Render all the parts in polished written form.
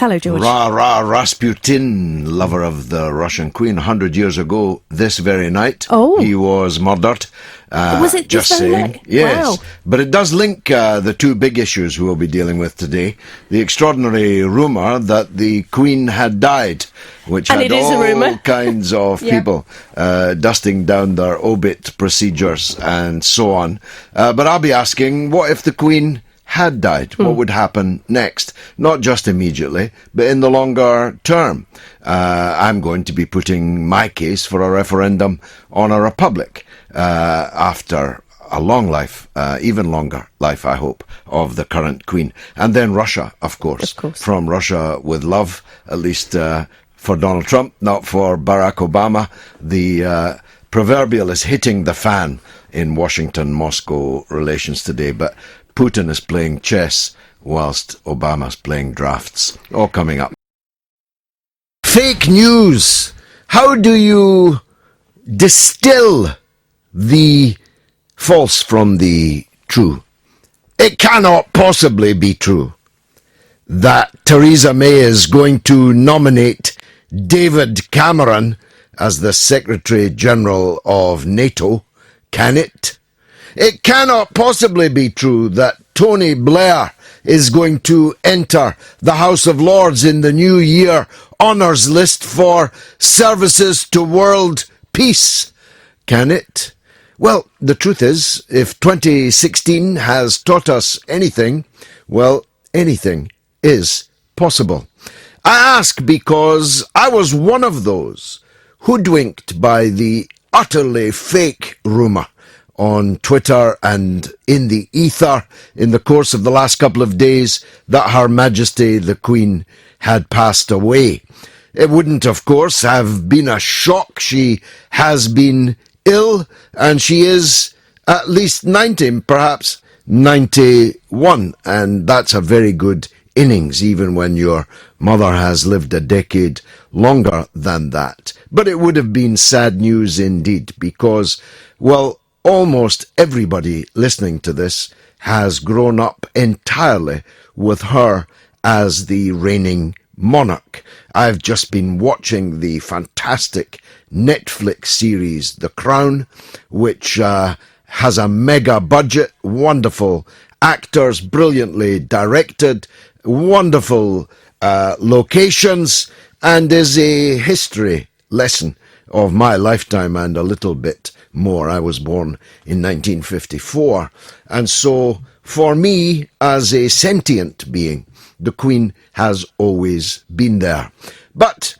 Hello, George. Rasputin, lover of the Russian Queen, 100 years ago this very night. Oh. He was murdered. Was it just this very saying? night? Yes. Wow. But it does link the two big issues we'll be dealing with today. The extraordinary rumour that the Queen had died, which And had it is a all rumour. kinds of Yeah. people dusting down their obit procedures and so on. But I'll be asking, what if the Queen had died? What would happen next? Not just immediately, but in the longer term. I'm going to be putting my case for a referendum on a republic after a long life, even longer life, I hope, of the current Queen. And then Russia, of course. From Russia with love, at least for Donald Trump, not for Barack Obama. The proverbial is hitting the fan in Washington-Moscow relations today, but Putin is playing chess whilst Obama's playing drafts. All coming up. Fake news. How do you distill the false from the true? It cannot possibly be true that Theresa May is going to nominate David Cameron as the Secretary General of NATO, can it? It cannot possibly be true that Tony Blair is going to enter the House of Lords in the New Year honours list for services to world peace, can it? Well, the truth is, if 2016 has taught us anything, well, anything is possible. I ask because I was one of those hoodwinked by the utterly fake rumour on Twitter and in the ether in the course of the last couple of days that Her Majesty the Queen had passed away. It wouldn't, of course, have been a shock. She has been ill, and she is at least 90, perhaps 91, and that's a very good innings, even when your mother has lived a decade longer than that. But it would have been sad news indeed, because, well, almost everybody listening to this has grown up entirely with her as the reigning monarch. I've just been watching the fantastic Netflix series The Crown, which has a mega budget, wonderful actors, brilliantly directed, wonderful locations, and is a history lesson of my lifetime and a little bit more. I was born in 1954, and so for me, as a sentient being, the Queen has always been there. But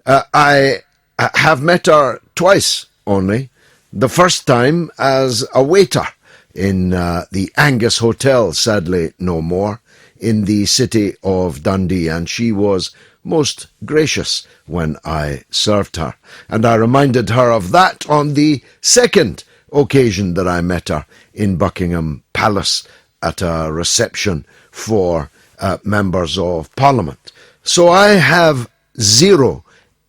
I have met her twice only. The first time as a waiter in the Angus Hotel, sadly no more, in the city of Dundee, and she was most gracious when I served her. And I reminded her of that on the second occasion that I met her in Buckingham Palace at a reception for members of Parliament. So I have zero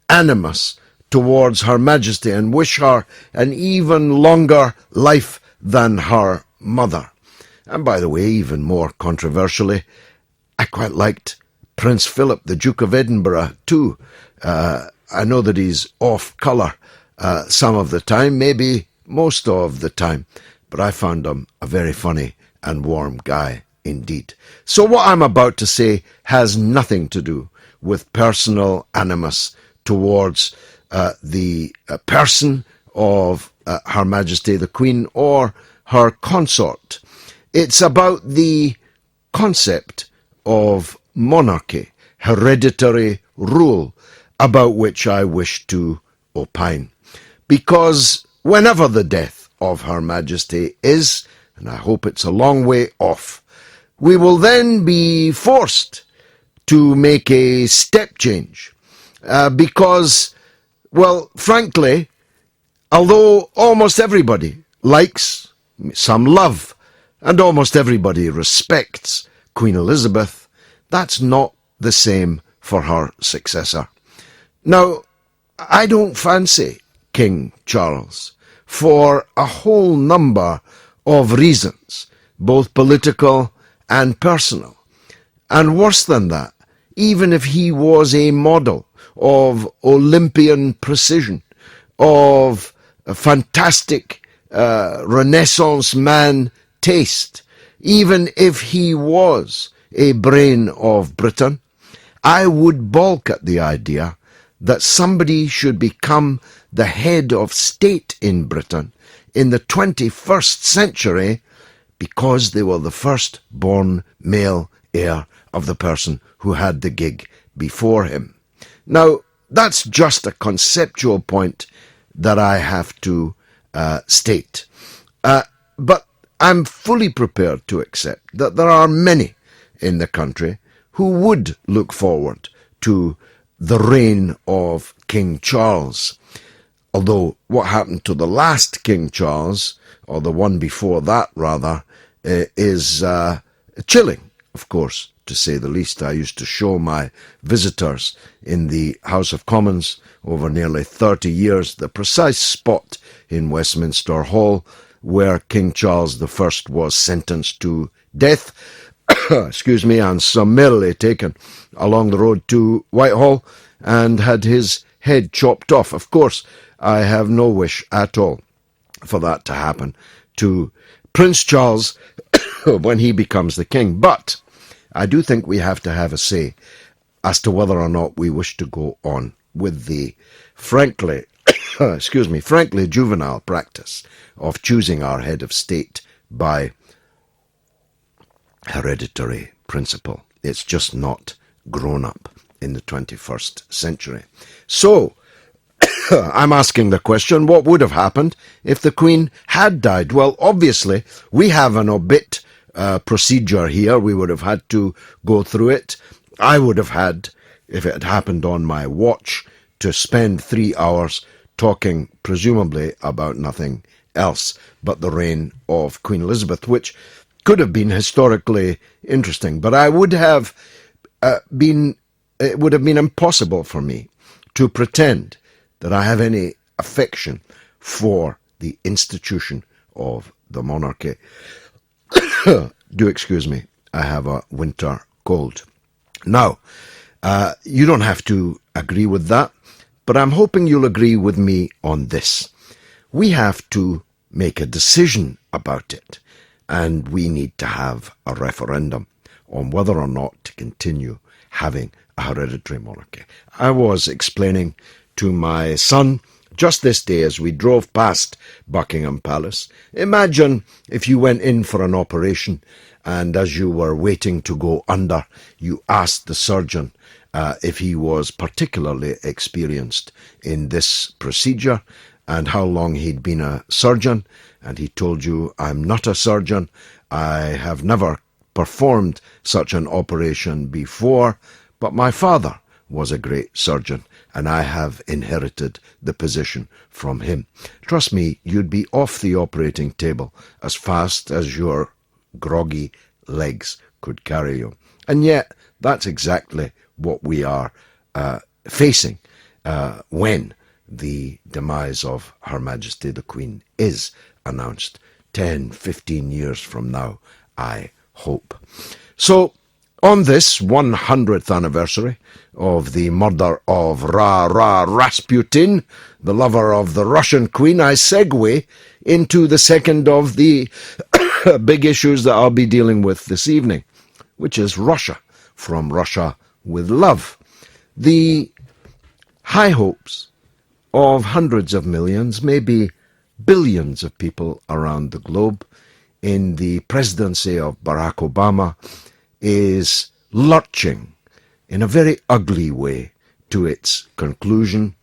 animus towards Her Majesty and wish her an even longer life than her mother. And by the way, even more controversially, I quite liked Prince Philip, the Duke of Edinburgh, too. I know that he's off colour some of the time, maybe most of the time, but I found him a very funny and warm guy indeed. So what I'm about to say has nothing to do with personal animus towards the person of Her Majesty the Queen or her consort. It's about the concept of monarchy, hereditary rule, about which I wish to opine. Because whenever the death of Her Majesty is, and I hope it's a long way off, we will then be forced to make a step change. Because, well, frankly, although almost everybody likes, some love, and almost everybody respects Queen Elizabeth, that's not the same for her successor. Now, I don't fancy King Charles for a whole number of reasons, both political and personal. And worse than that, even if he was a model of Olympian precision, of a fantastic Renaissance man taste, even if he was a brain of Britain, I would balk at the idea that somebody should become the head of state in Britain in the 21st century because they were the first-born male heir of the person who had the gig before him. Now, that's just a conceptual point that I have to state. But I'm fully prepared to accept that there are many in the country who would look forward to the reign of King Charles. Although what happened to the last King Charles, or the one before that rather, is chilling, of course, to say the least. I used to show my visitors in the House of Commons over nearly 30 years the precise spot in Westminster Hall where King Charles I was sentenced to death, excuse me, and summarily taken along the road to Whitehall and had his head chopped off. Of course, I have no wish at all for that to happen to Prince Charles when he becomes the king. But I do think we have to have a say as to whether or not we wish to go on with the frankly juvenile practice of choosing our head of state by hereditary principle. It's just not grown up in the 21st century. So, I'm asking the question, what would have happened if the Queen had died? Well, obviously, we have an obit procedure here. We would have had to go through it. I would have had, if it had happened on my watch, to spend 3 hours talking presumably about nothing else but the reign of Queen Elizabeth, which could have been historically interesting. But it would have been impossible for me to pretend that I have any affection for the institution of the monarchy. Do excuse me, I have a winter cold. Now, you don't have to agree with that, but I'm hoping you'll agree with me on this. We have to make a decision about it, and we need to have a referendum on whether or not to continue having a hereditary monarchy. I was explaining to my son just this day as we drove past Buckingham Palace. Imagine if you went in for an operation and as you were waiting to go under, you asked the surgeon if he was particularly experienced in this procedure and how long he'd been a surgeon, and he told you, I'm not a surgeon, I have never performed such an operation before, but my father was a great surgeon, and I have inherited the position from him. Trust me, you'd be off the operating table as fast as your groggy legs could carry you. And yet, that's exactly what we are facing when the demise of Her Majesty the Queen is announced 10, 15 years from now, I hope. So, on this 100th anniversary of the murder of Rasputin, the lover of the Russian Queen, I segue into the second of the big issues that I'll be dealing with this evening, which is Russia, from Russia with love. The high hopes of hundreds of millions, maybe billions of people around the globe in the presidency of Barack Obama is lurching in a very ugly way to its conclusion.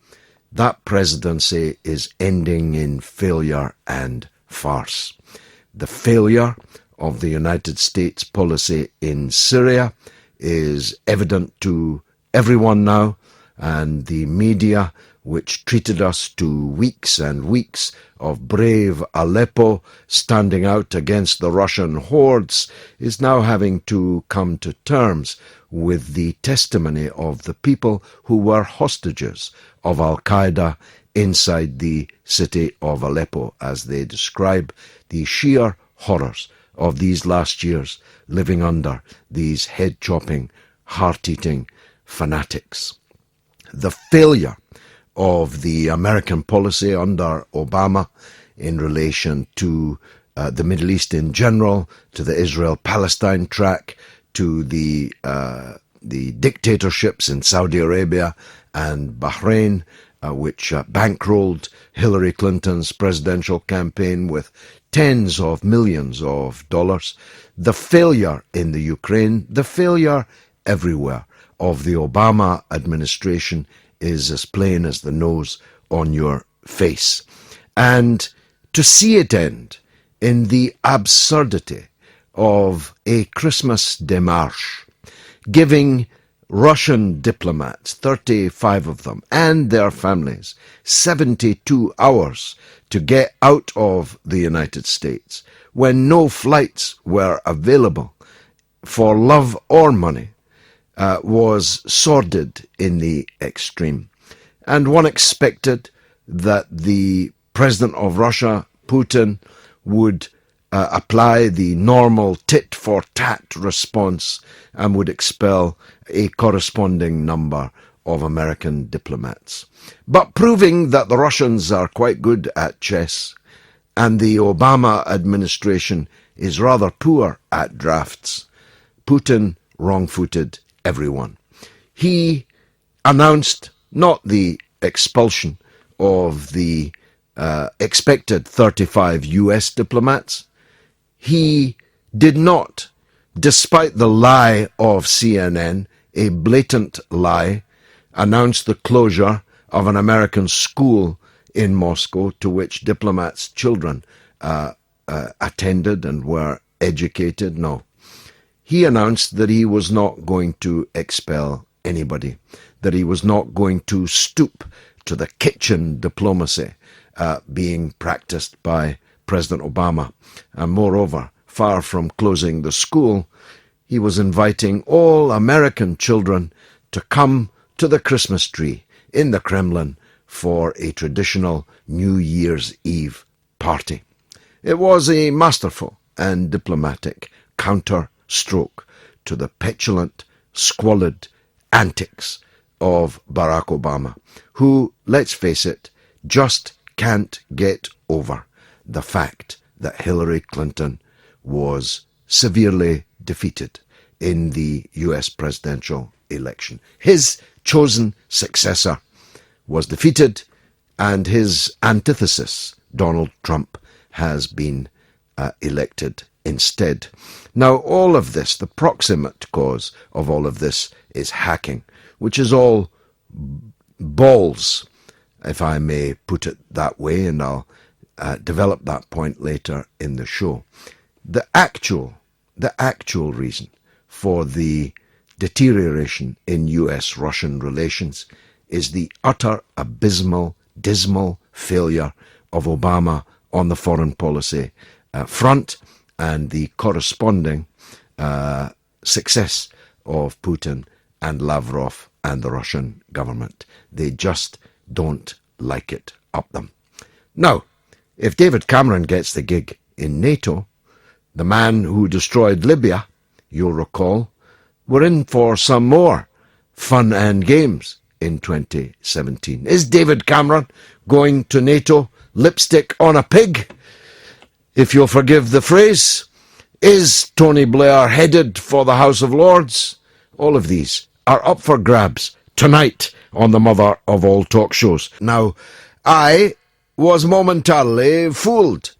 That presidency is ending in failure and farce. The failure of the United States policy in Syria is evident to everyone now, and the media, which treated us to weeks and weeks of brave Aleppo standing out against the Russian hordes, is now having to come to terms with the testimony of the people who were hostages of Al-Qaeda inside the city of Aleppo, as they describe the sheer horrors of these last years living under these head-chopping, heart-eating fanatics. The failure of the American policy under Obama in relation to the Middle East in general, to the Israel-Palestine track, to the dictatorships in Saudi Arabia and Bahrain, which bankrolled Hillary Clinton's presidential campaign with tens of millions of dollars, the failure in the Ukraine, the failure everywhere of the Obama administration is as plain as the nose on your face. And to see it end in the absurdity of a Christmas démarche, giving Russian diplomats, 35 of them, and their families, 72 hours to get out of the United States when no flights were available for love or money, was sordid in the extreme. And one expected that the President of Russia, Putin, would apply the normal tit-for-tat response and would expel a corresponding number of American diplomats. But proving that the Russians are quite good at chess and the Obama administration is rather poor at drafts, Putin wrong-footed everyone. He announced not the expulsion of the expected 35 US diplomats. He did not, despite the lie of CNN, a blatant lie, announce the closure of an American school in Moscow to which diplomats' children attended and were educated. No. He announced that he was not going to expel anybody, that he was not going to stoop to the kitchen diplomacy being practiced by President Obama. And moreover, far from closing the school, he was inviting all American children to come to the Christmas tree in the Kremlin for a traditional New Year's Eve party. It was a masterful and diplomatic counter-stroke to the petulant, squalid antics of Barack Obama, who, let's face it, just can't get over the fact that Hillary Clinton was severely defeated in the US presidential election. His chosen successor was defeated, and his antithesis, Donald Trump, has been elected instead. Now, all of this, the proximate cause of all of this, is hacking, which is all balls, if I may put it that way, and I'll develop that point later in the show. The actual reason for the deterioration in US-Russian relations is the utter, abysmal, dismal failure of Obama on the foreign policy front and the corresponding success of Putin and Lavrov and the Russian government. They just don't like it up them. Now, if David Cameron gets the gig in NATO, the man who destroyed Libya, you'll recall, we're in for some more fun and games in 2017. Is David Cameron going to NATO lipstick on a pig, if you'll forgive the phrase? Is Tony Blair headed for the House of Lords? All of these are up for grabs tonight on the mother of all talk shows. Now, I was momentarily fooled,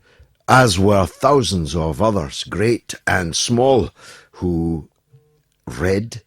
as were thousands of others, great and small, who read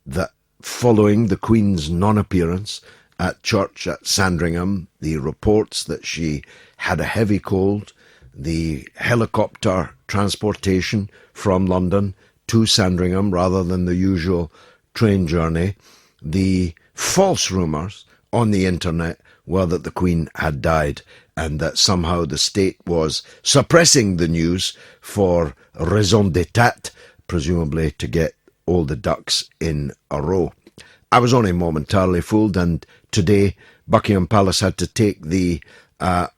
that following the Queen's non-appearance at church at Sandringham, the reports that she had a heavy cold, the helicopter transportation from London to Sandringham rather than the usual train journey, the false rumours on the internet were that the Queen had died and that somehow the state was suppressing the news for raison d'etat, presumably to get all the ducks in a row. I was only momentarily fooled, and today Buckingham Palace had to take the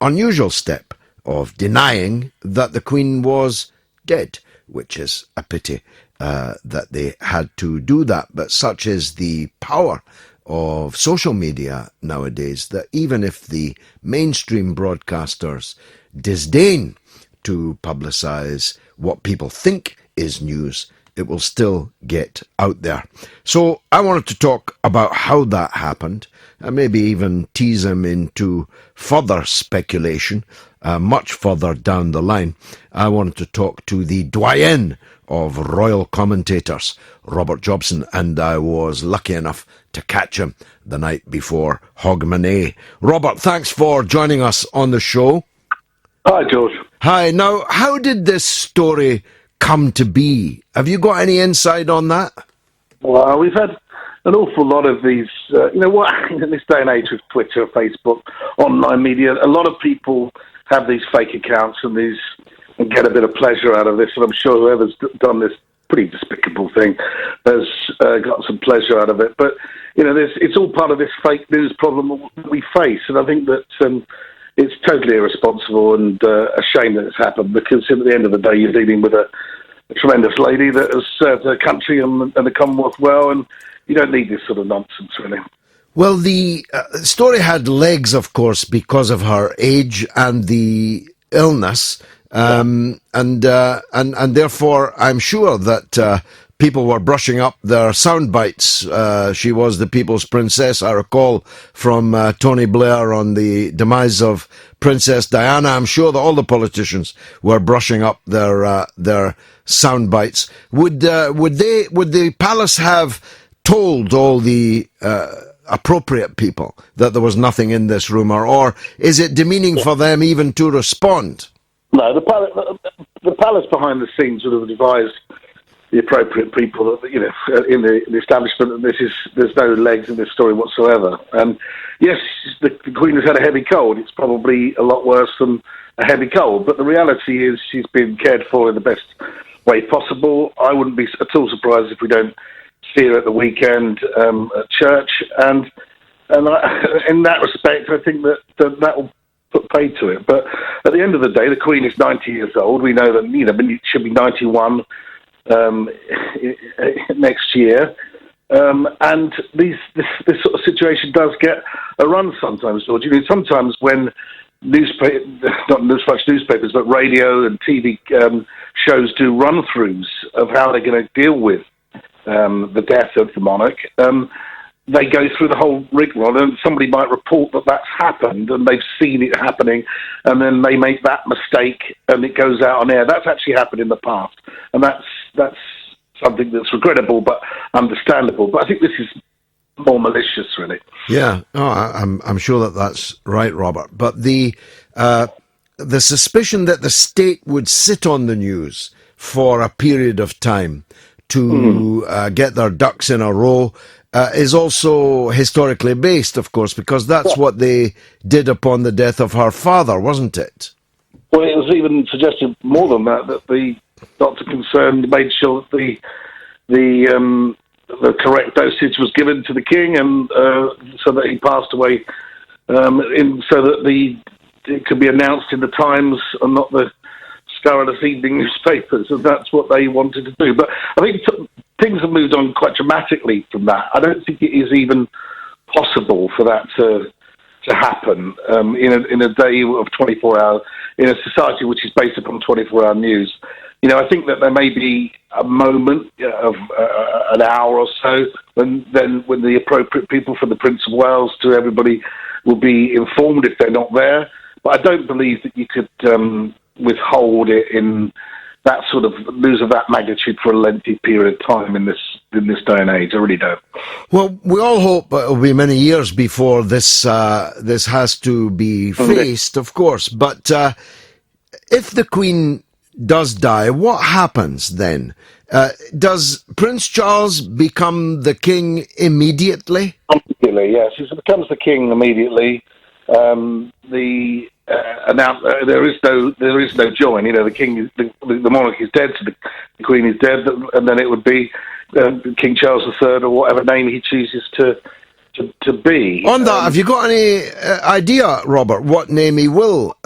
unusual step of denying that the Queen was dead, which is a pity. that they had to do that. But such is the power of social media nowadays that even if the mainstream broadcasters disdain to publicize what people think is news, it will still get out there. So I wanted to talk about how that happened, and maybe even tease him into further speculation, much further down the line. I wanted to talk to the doyen of royal commentators, Robert Jobson, and I was lucky enough to catch him the night before Hogmanay. Robert, thanks for joining us on the show. Hi, George. Hi. Now, how did this story come to be? Have you got any insight on that? Well, we've had an awful lot of these, in this day and age with Twitter, Facebook, online media, a lot of people have these fake accounts and get a bit of pleasure out of this, and I'm sure whoever's done this pretty despicable thing has got some pleasure out of it. But, it's all part of this fake news problem that we face, and I think that it's totally irresponsible and a shame that it's happened, because at the end of the day, you're dealing with a tremendous lady that has served her country and the Commonwealth well, and you don't need this sort of nonsense, really. Well, the story had legs, of course, because of her age and the illness, and therefore I'm sure that people were brushing up their sound bites. She was the People's Princess, I recall, from Tony Blair on the demise of Princess Diana. I'm sure that all the politicians were brushing up their sound bites. Would the palace have told all the appropriate people that there was nothing in this rumour, or is it demeaning for them even to respond? No, the palace behind the scenes would have advised the appropriate people that, in the establishment, that there's no legs in this story whatsoever. And yes, the Queen has had a heavy cold. It's probably a lot worse than a heavy cold, but the reality is she's been cared for in the best way possible. I wouldn't be at all surprised if we don't see her at the weekend at church, and in that respect, I think that will put paid to it. But at the end of the day, the Queen is 90 years old. We know that she'll be 91 next year, and this sort of situation does get a run sometimes, George. Sometimes when not so much newspapers, but radio and TV shows do run-throughs of how they're going to deal with the death of the monarch, they go through the whole rigmarole, and somebody might report that that's happened and they've seen it happening, and then they make that mistake and it goes out on air. That's actually happened in the past, and that's something that's regrettable but understandable. But I think this is more malicious, really. Yeah, I'm sure that's right, Robert. But the suspicion that the state would sit on the news for a period of time to get their ducks in a row is also historically based, of course, because that's what they did upon the death of her father, wasn't it? Well, it was even suggested more than that the doctor concerned made sure that the correct dosage was given to the king, and so that he passed away, so that it could be announced in the Times and not the scurrilous evening newspapers, and that's what they wanted to do. But I think things have moved on quite dramatically from that. I don't think it is even possible for that to happen in a day of 24 hours, in a society which is based upon 24-hour news. I think that there may be a moment of an hour or so when the appropriate people, from the Prince of Wales to everybody, will be informed if they're not there. But I don't believe that you could withhold it in that sort of news of that magnitude for a lengthy period of time in this day and age. I really don't. Well, we all hope it will be many years before this has to be faced, of course. But if the Queen does die, what happens then? Does Prince Charles become the king immediately? Immediately, yes. He becomes the king immediately. There is no join. The king, the monarch is dead, so the Queen is dead, and then it would be King Charles III, or whatever name he chooses to be. On that, have you got any idea, Robert, what name he will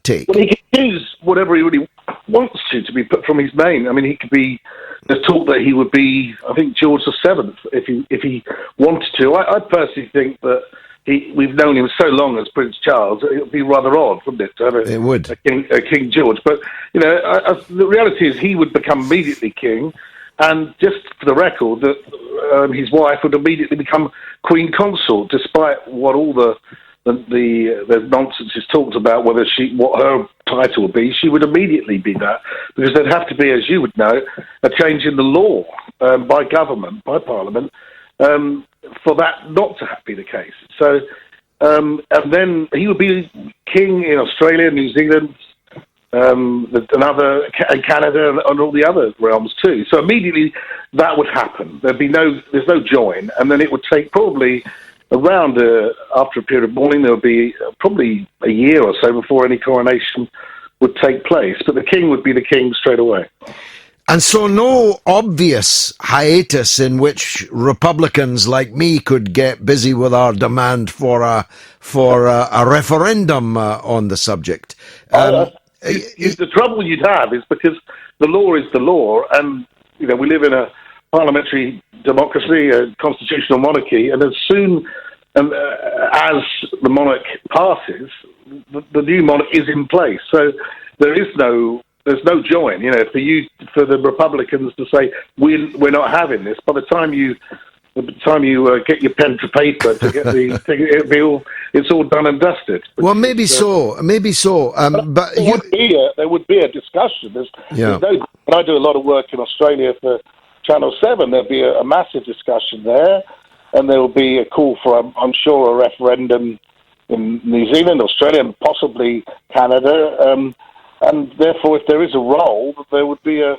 take? Well, he can choose whatever he really wants to be put from his name. I mean, he could be there's talk that he would be, I think, George VII if he wanted to. I personally think that we've known him so long as Prince Charles, it would be rather odd, wouldn't it, to have a King George? But, the reality is he would become immediately king, and just for the record, that his wife would immediately become Queen Consort, despite what all the nonsense is talked about, what her title would be. She would immediately be that, because there'd have to be, as you would know, a change in the law by government, by Parliament, for that not to be the case. So, and then he would be king in Australia, New Zealand, and Canada, and all the other realms too. So immediately that would happen. There's no join, and then it would take probably around after a period of mourning. There would be probably a year or so before any coronation would take place. But the king would be the king straight away. And so no obvious hiatus in which Republicans like me could get busy with our demand for a referendum on the subject. The trouble you'd have is because the law is the law, and we live in a parliamentary democracy, a constitutional monarchy, and as soon as the monarch passes, the new monarch is in place. So there's no join, for the Republicans to say we're not having this. By the time you get your pen to paper to get it's all done and dusted. Well, maybe so. But there would be a discussion. When I do a lot of work in Australia for Channel 7, there'll be a massive discussion there, and there will be a call for, I'm sure, a referendum in New Zealand, Australia, and possibly Canada. And therefore, if there is a role, there would be a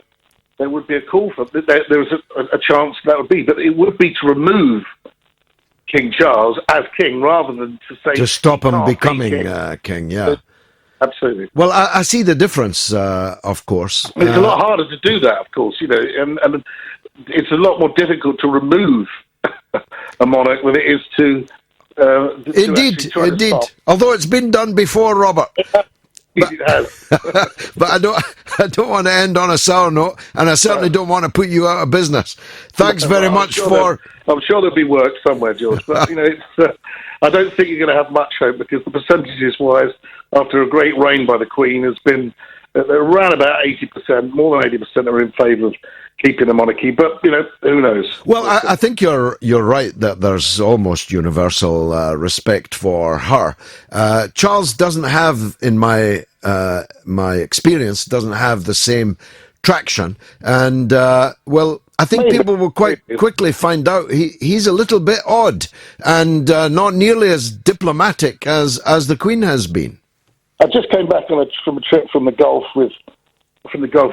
call for. There's a chance that would be, but it would be to remove King Charles as king rather than to stop him becoming king. Yeah, absolutely. Well, I see the difference, of course. It's a lot harder to do that, of course. And it's a lot more difficult to remove a monarch than it is to. Indeed. Although it's been done before, Robert. It has. But I don't want to end on a sour note, and I certainly don't want to put you out of business. Thanks very much for. I'm sure there'll be work somewhere, George. But it's. I don't think you're going to have much hope, because the percentages-wise, after a great reign by the Queen, has been around about 80%. More than 80% are in favour of keeping the monarchy. But who knows? Well, I think you're right that there's almost universal respect for her. Charles doesn't have, in my experience, doesn't have the same traction, and I think people will quite quickly find out he's a little bit odd and not nearly as diplomatic as the Queen has been. I just came back from a trip from the Gulf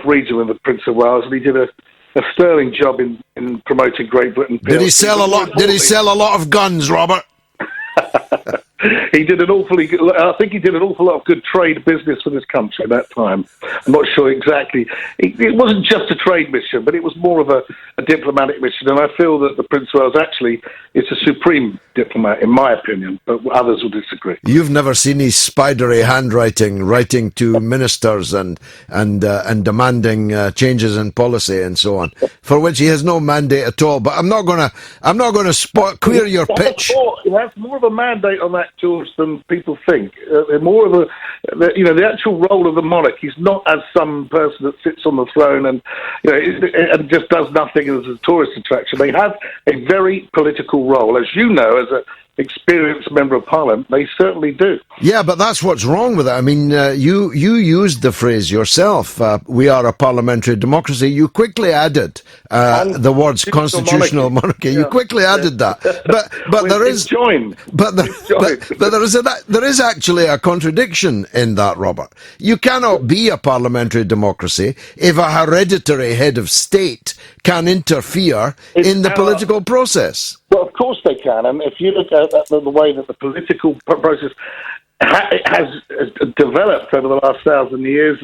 region with the Prince of Wales, and he did a sterling job in promoting Great Britain. Did he sell a lot? Did he sell a lot of guns, Robert? He did I think he did an awful lot of good trade business for this country at that time. I'm not sure exactly. It wasn't just a trade mission, but it was more of a diplomatic mission. And I feel that the Prince of Wales actually is a supreme diplomat, in my opinion, but others will disagree. You've never seen his spidery handwriting, writing to ministers and demanding changes in policy and so on, for which he has no mandate at all. But I'm not going to queer your pitch. He has more of a mandate on that, George, than people think. More of the actual role of the monarch. He's not as some person that sits on the throne and and just does nothing as a tourist attraction. They have a very political role, as you know, as an experienced member of Parliament. They certainly do. Yeah, but that's what's wrong with it. I mean, you used the phrase yourself. We are a parliamentary democracy. You quickly added the words constitutional monarchy. You quickly added that. But there is there is actually a contradiction in that, Robert. You cannot be a parliamentary democracy if a hereditary head of state can interfere in the political process. Well, of course they can. And if you look at the way that the political process has developed over the last 1,000 years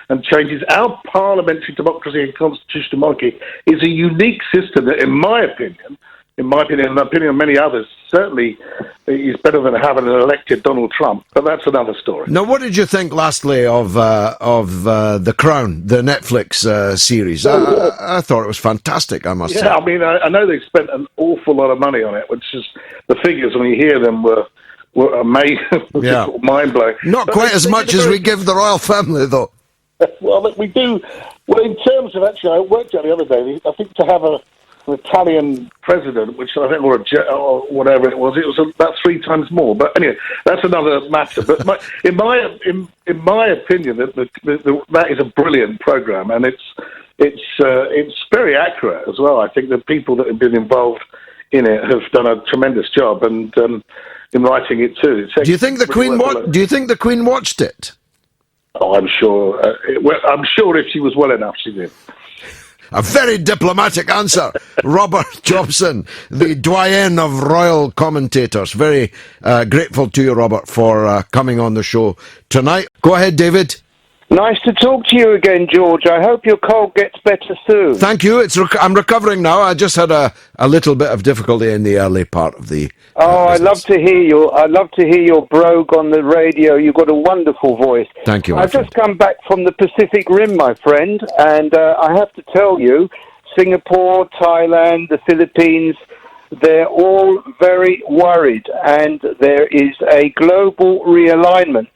and changes, our parliamentary democracy and constitutional monarchy is a unique system that, in my opinion, in my opinion, and the opinion of many others, certainly is better than having an elected Donald Trump. But that's another story. Now, what did you think, lastly, of The Crown, the Netflix series? I thought it was fantastic, I must say. Yeah, I mean, I know they spent an awful lot of money on it, which is, the figures, when you hear them, were amazing, yeah. mind-blowing. Not but quite as much as we give the royal family, though. Well, we do. Well, in terms of, actually, I worked out the other day, I think to have an Italian president, which I think, or whatever it was about 3 times more. But anyway, that's another matter. But in my opinion, that is a brilliant program, and it's very accurate as well. I think the people that have been involved in it have done a tremendous job, and in writing it too. Do you think the Queen? Do you think the Queen watched it? Oh, I'm sure. I'm sure if she was well enough, she did. A very diplomatic answer. Robert Jobson, the doyen of royal commentators. Very grateful to you, Robert, for coming on the show tonight. Go ahead, David. Nice to talk to you again, George. I hope your cold gets better soon. Thank you. I'm recovering now. I just had a little bit of difficulty in the early part of the I love to hear you. I love to hear your brogue on the radio. You've got a wonderful voice. Thank you, I've just come back from the Pacific Rim, my friend, and I have to tell you, Singapore, Thailand, the Philippines, they're all very worried, and there is a global realignment.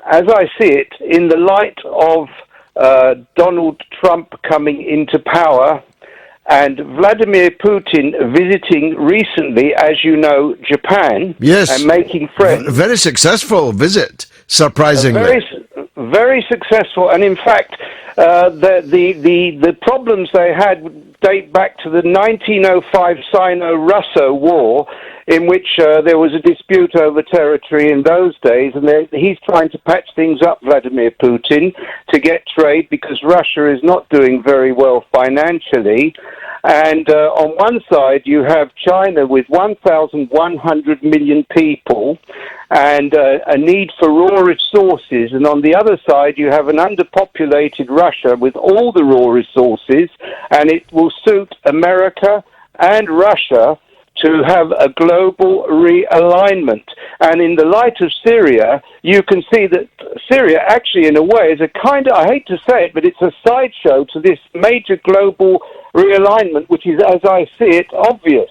As I see it, in the light of Donald Trump coming into power and Vladimir Putin visiting recently, as you know, Japan, yes, and making friends. Very successful visit, surprisingly. Very successful, and in fact, the problems they had date back to the 1905 Sino-Russo War, in which there was a dispute over territory in those days, and he's trying to patch things up, Vladimir Putin, to get trade, because Russia is not doing very well financially. And on one side, you have China with 1,100 million people and a need for raw resources. And on the other side, you have an underpopulated Russia with all the raw resources, and it will suit America and Russia to have a global realignment. And in the light of Syria, you can see that Syria actually, in a way, is a kind of, I hate to say it, but it's a sideshow to this major global realignment, which is, as I see it, obvious.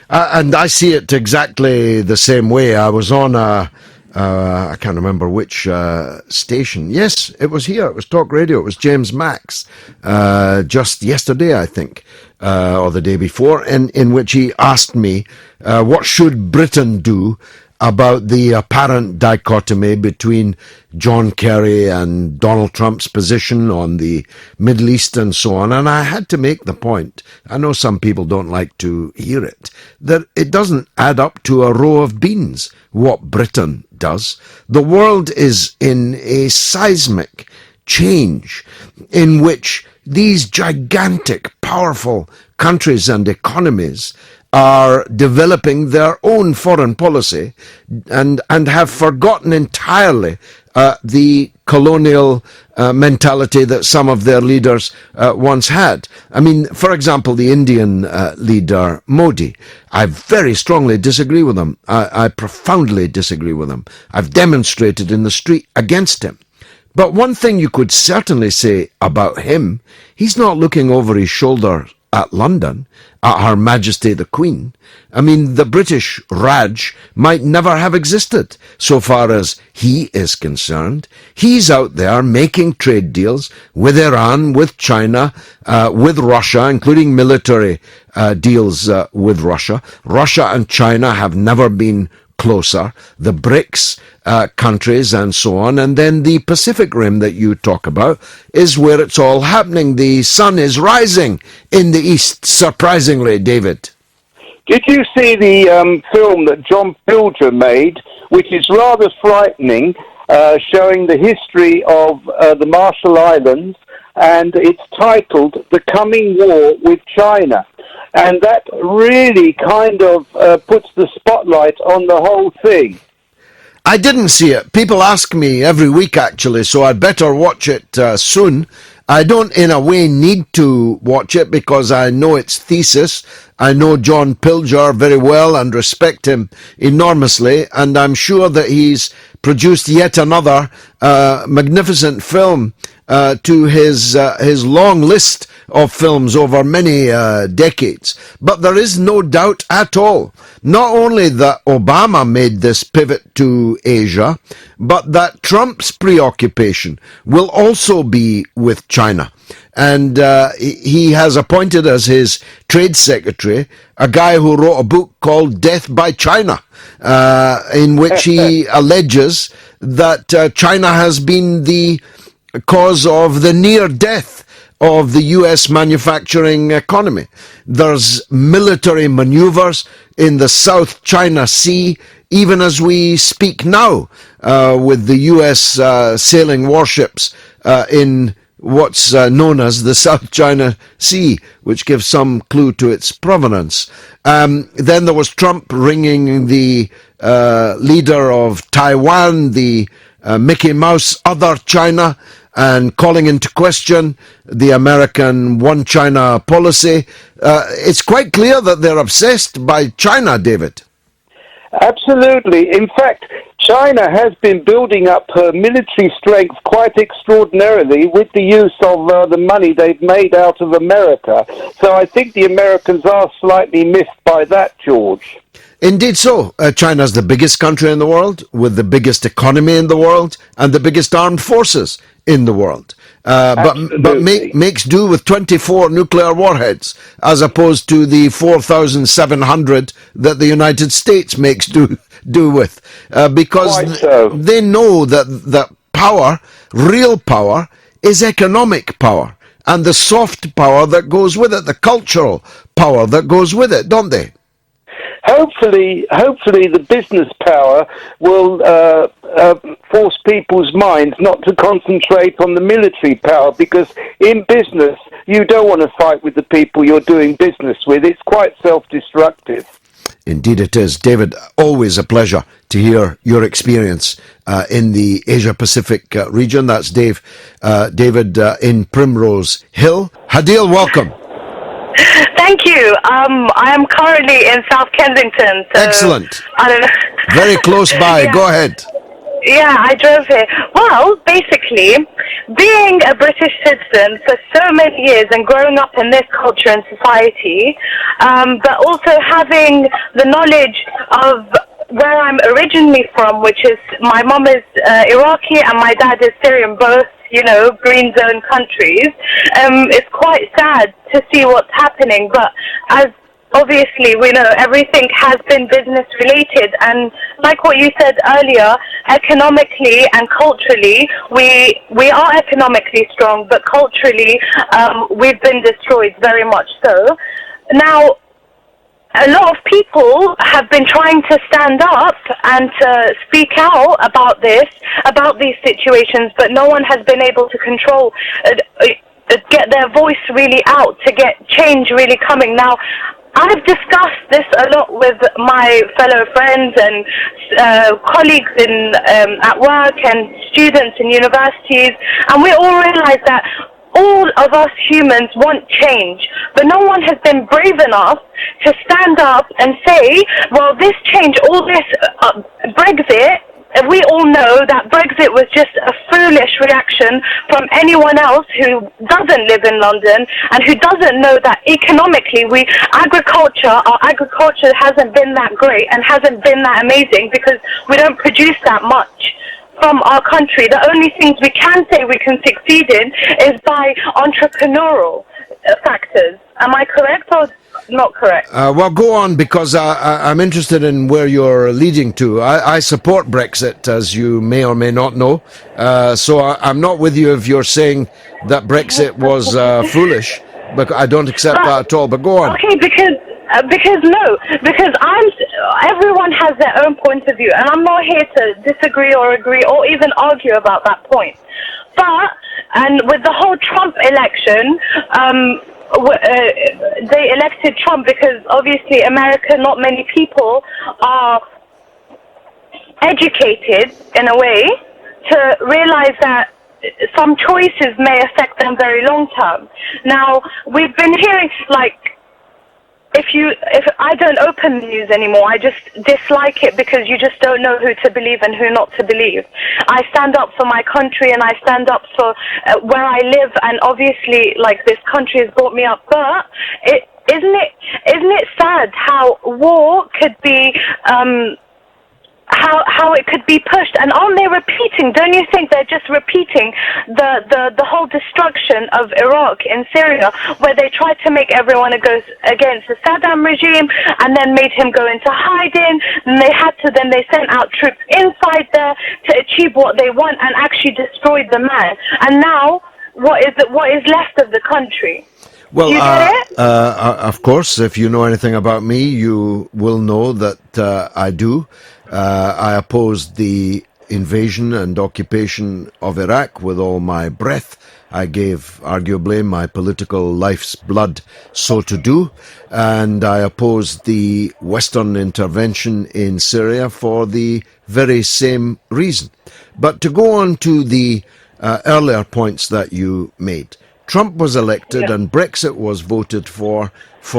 And I see it exactly the same way. I was on I can't remember which station. Yes, it was here. It was Talk Radio. It was James Max, just yesterday, I think, or the day before, in which he asked me, what should Britain do about the apparent dichotomy between John Kerry and Donald Trump's position on the Middle East and so on. And I had to make the point, I know some people don't like to hear it, that it doesn't add up to a row of beans what Britain does. The world is in a seismic change in which these gigantic, powerful countries and economies are developing their own foreign policy and have forgotten entirely the colonial mentality that some of their leaders once had. I mean, for example, the Indian leader, Modi. I very strongly disagree with him. I profoundly disagree with him. I've demonstrated in the street against him. But one thing you could certainly say about him, he's not looking over his shoulder at London, at Her Majesty the Queen. I mean, the British Raj might never have existed so far as he is concerned. He's out there making trade deals with Iran, with China, with Russia, including military deals with Russia. Russia and China have never been closer, the BRICS countries and so on, and then the Pacific Rim that you talk about is where it's all happening. The sun is rising in the east, surprisingly, David. Did you see the film that John Pilger made, which is rather frightening, showing the history of the Marshall Islands, and it's titled The Coming War with China? And that really kind of puts the spotlight on the whole thing. I didn't see it. People ask me every week, actually, so I'd better watch it soon. I don't, in a way, need to watch it because I know its thesis. I know John Pilger very well and respect him enormously, and I'm sure that he's produced yet another magnificent film to his long list of films over many decades. But there is no doubt at all, not only that Obama made this pivot to Asia, but that Trump's preoccupation will also be with China. And he has appointed as his trade secretary a guy who wrote a book called Death by China, in which he alleges that China has been the cause of the near death of the US manufacturing economy. There's military maneuvers in the South China Sea, even as we speak now, with the US sailing warships in what's known as the South China Sea, which gives some clue to its provenance. Then there was Trump ringing the leader of Taiwan, the Mickey Mouse Other China, and calling into question the American One China policy. It's quite clear that they're obsessed by China, David. Absolutely. In fact, China has been building up her military strength quite extraordinarily with the use of the money they've made out of America. So I think the Americans are slightly missed by that, George. Indeed so. China's the biggest country in the world, with the biggest economy in the world, and the biggest armed forces in the world. But makes do with 24 nuclear warheads, as opposed to the 4,700 that the United States makes do with. Because they know that power, real power, is economic power, and the soft power that goes with it, the cultural power that goes with it, don't they? Hopefully, the business power will force people's minds not to concentrate on the military power, because in business, you don't want to fight with the people you're doing business with. It's quite self-destructive. Indeed it is. David, always a pleasure to hear your experience in the Asia-Pacific region. That's David in Primrose Hill. Hadil, welcome. Thank you. I am currently in South Kensington. So excellent. I don't know. Very close by. Yeah. Go ahead. Yeah, I drove here. Well, basically, being a British citizen for so many years and growing up in this culture and society, but also having the knowledge of where I'm originally from, which is my mom is Iraqi and my dad is Syrian, both, green zone countries. It's quite sad to see what's happening, but as obviously we know, everything has been business related, and like what you said earlier, economically and culturally, we are economically strong, but culturally we've been destroyed, very much so. Now, a lot of people have been trying to stand up and to speak out about these situations, but no one has been able to control, get their voice really out, to get change really coming. Now, I've discussed this a lot with my fellow friends and colleagues at work and students in universities, and we all realize that all of us humans want change, but no one has been brave enough to stand up and say, well, this change, all this Brexit, we all know that Brexit was just a foolish reaction from anyone else who doesn't live in London and who doesn't know that economically our agriculture hasn't been that great and hasn't been that amazing because we don't produce that much from our country. The only things we can say we can succeed in is by entrepreneurial factors. Am I correct or not correct? Well, go on, because I'm interested in where you're leading to. I support Brexit, as you may or may not know. So I'm not with you if you're saying that Brexit was foolish, but I don't accept that at all. But go on. Okay, because everyone has their own point of view, and I'm not here to disagree or agree or even argue about that point. And with the whole Trump election, they elected Trump because obviously America, not many people are educated in a way to realize that some choices may affect them very long term. Now, we've been hearing, like, if I don't open the news anymore, I just dislike it because you just don't know who to believe and who not to believe. I stand up for my country and I stand up for where I live, and obviously, like, this country has brought me up. But isn't it sad how war could be how it could be pushed, and aren't they repeating? Don't you think they're just repeating the whole destruction of Iraq and Syria, where they tried to make everyone go against the Saddam regime, and then made him go into hiding, and then they sent out troops inside there to achieve what they want, and actually destroyed the man. And now, what is left of the country? Well, Do you get it? Of course, if you know anything about me, you will know that I do. I opposed the invasion and occupation of Iraq with all my breath. I gave, arguably, my political life's blood so to do. And I opposed the Western intervention in Syria for the very same reason. But to go on to the earlier points that you made, Trump was elected and Brexit was voted for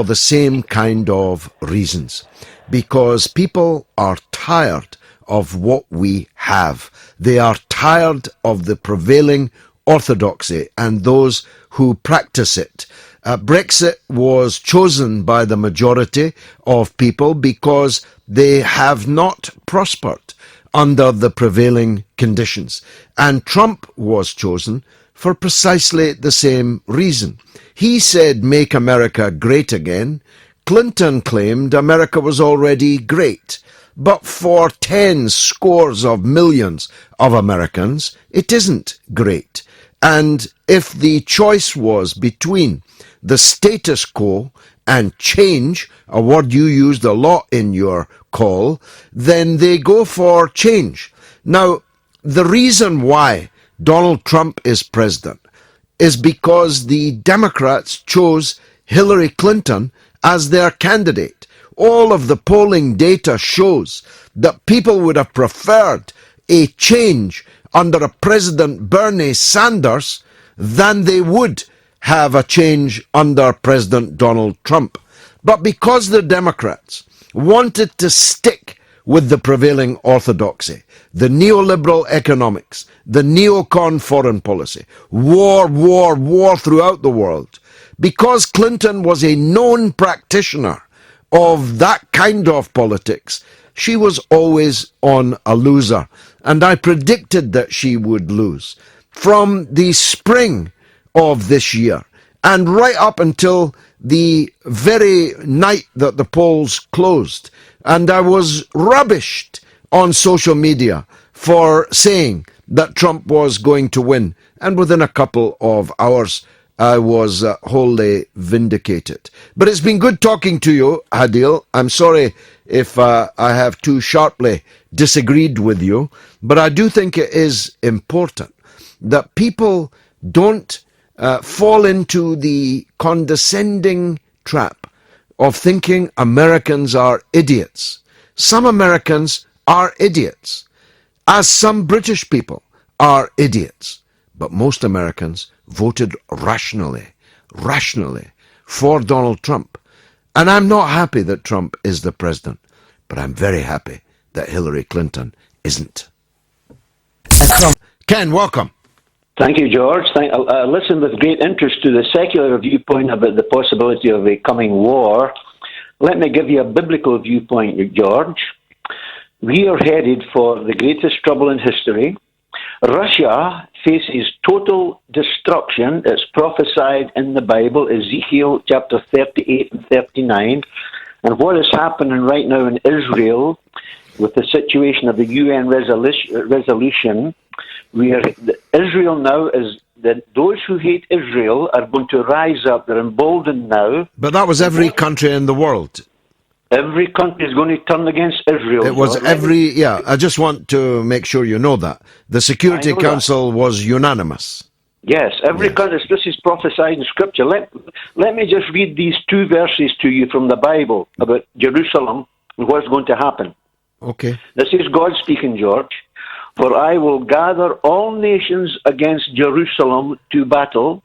the same kind of reasons. Because people are tired of what we have. They are tired of the prevailing orthodoxy and those who practice it. Brexit was chosen by the majority of people because they have not prospered under the prevailing conditions. And Trump was chosen for precisely the same reason. He said, "Make America great again." Clinton claimed America was already great. But for 10 scores of millions of Americans, it isn't great. And if the choice was between the status quo and change, a word you used a lot in your call, then they go for change. Now, the reason why Donald Trump is president is because the Democrats chose Hillary Clinton as their candidate. All of the polling data shows that people would have preferred a change under a President Bernie Sanders than they would have a change under President Donald Trump. But because the Democrats wanted to stick with the prevailing orthodoxy, the neoliberal economics, the neocon foreign policy, war throughout the world, because Clinton was a known practitioner of that kind of politics, she was always on a loser. And I predicted that she would lose. From the spring of this year, and right up until the very night that the polls closed, and I was rubbished on social media for saying that Trump was going to win. And within a couple of hours, I was wholly vindicated. But it's been good talking to you, Adil. I'm sorry if I have too sharply disagreed with you, but I do think it is important that people don't fall into the condescending trap of thinking Americans are idiots. Some Americans are idiots, as some British people are idiots. But most Americans voted rationally for Donald Trump. And I'm not happy that Trump is the president, but I'm very happy that Hillary Clinton isn't. Ken, welcome. Thank you, George. I listened with great interest to the secular viewpoint about the possibility of a coming war. Let me give you a biblical viewpoint, George. We are headed for the greatest trouble in history. Russia faces total destruction. It's prophesied in the Bible, Ezekiel chapter 38 and 39. And what is happening right now in Israel with the situation of the UN resolution, Israel now is that those who hate Israel are going to rise up. They're emboldened now. But that was every country in the world. Every country is going to turn against Israel. It was I just want to make sure you know that. The Security Council was unanimous. Yes, every country. This is prophesied in Scripture. Let me just read these two verses to you from the Bible about Jerusalem and what's going to happen. Okay. This is God speaking, George. For I will gather all nations against Jerusalem to battle,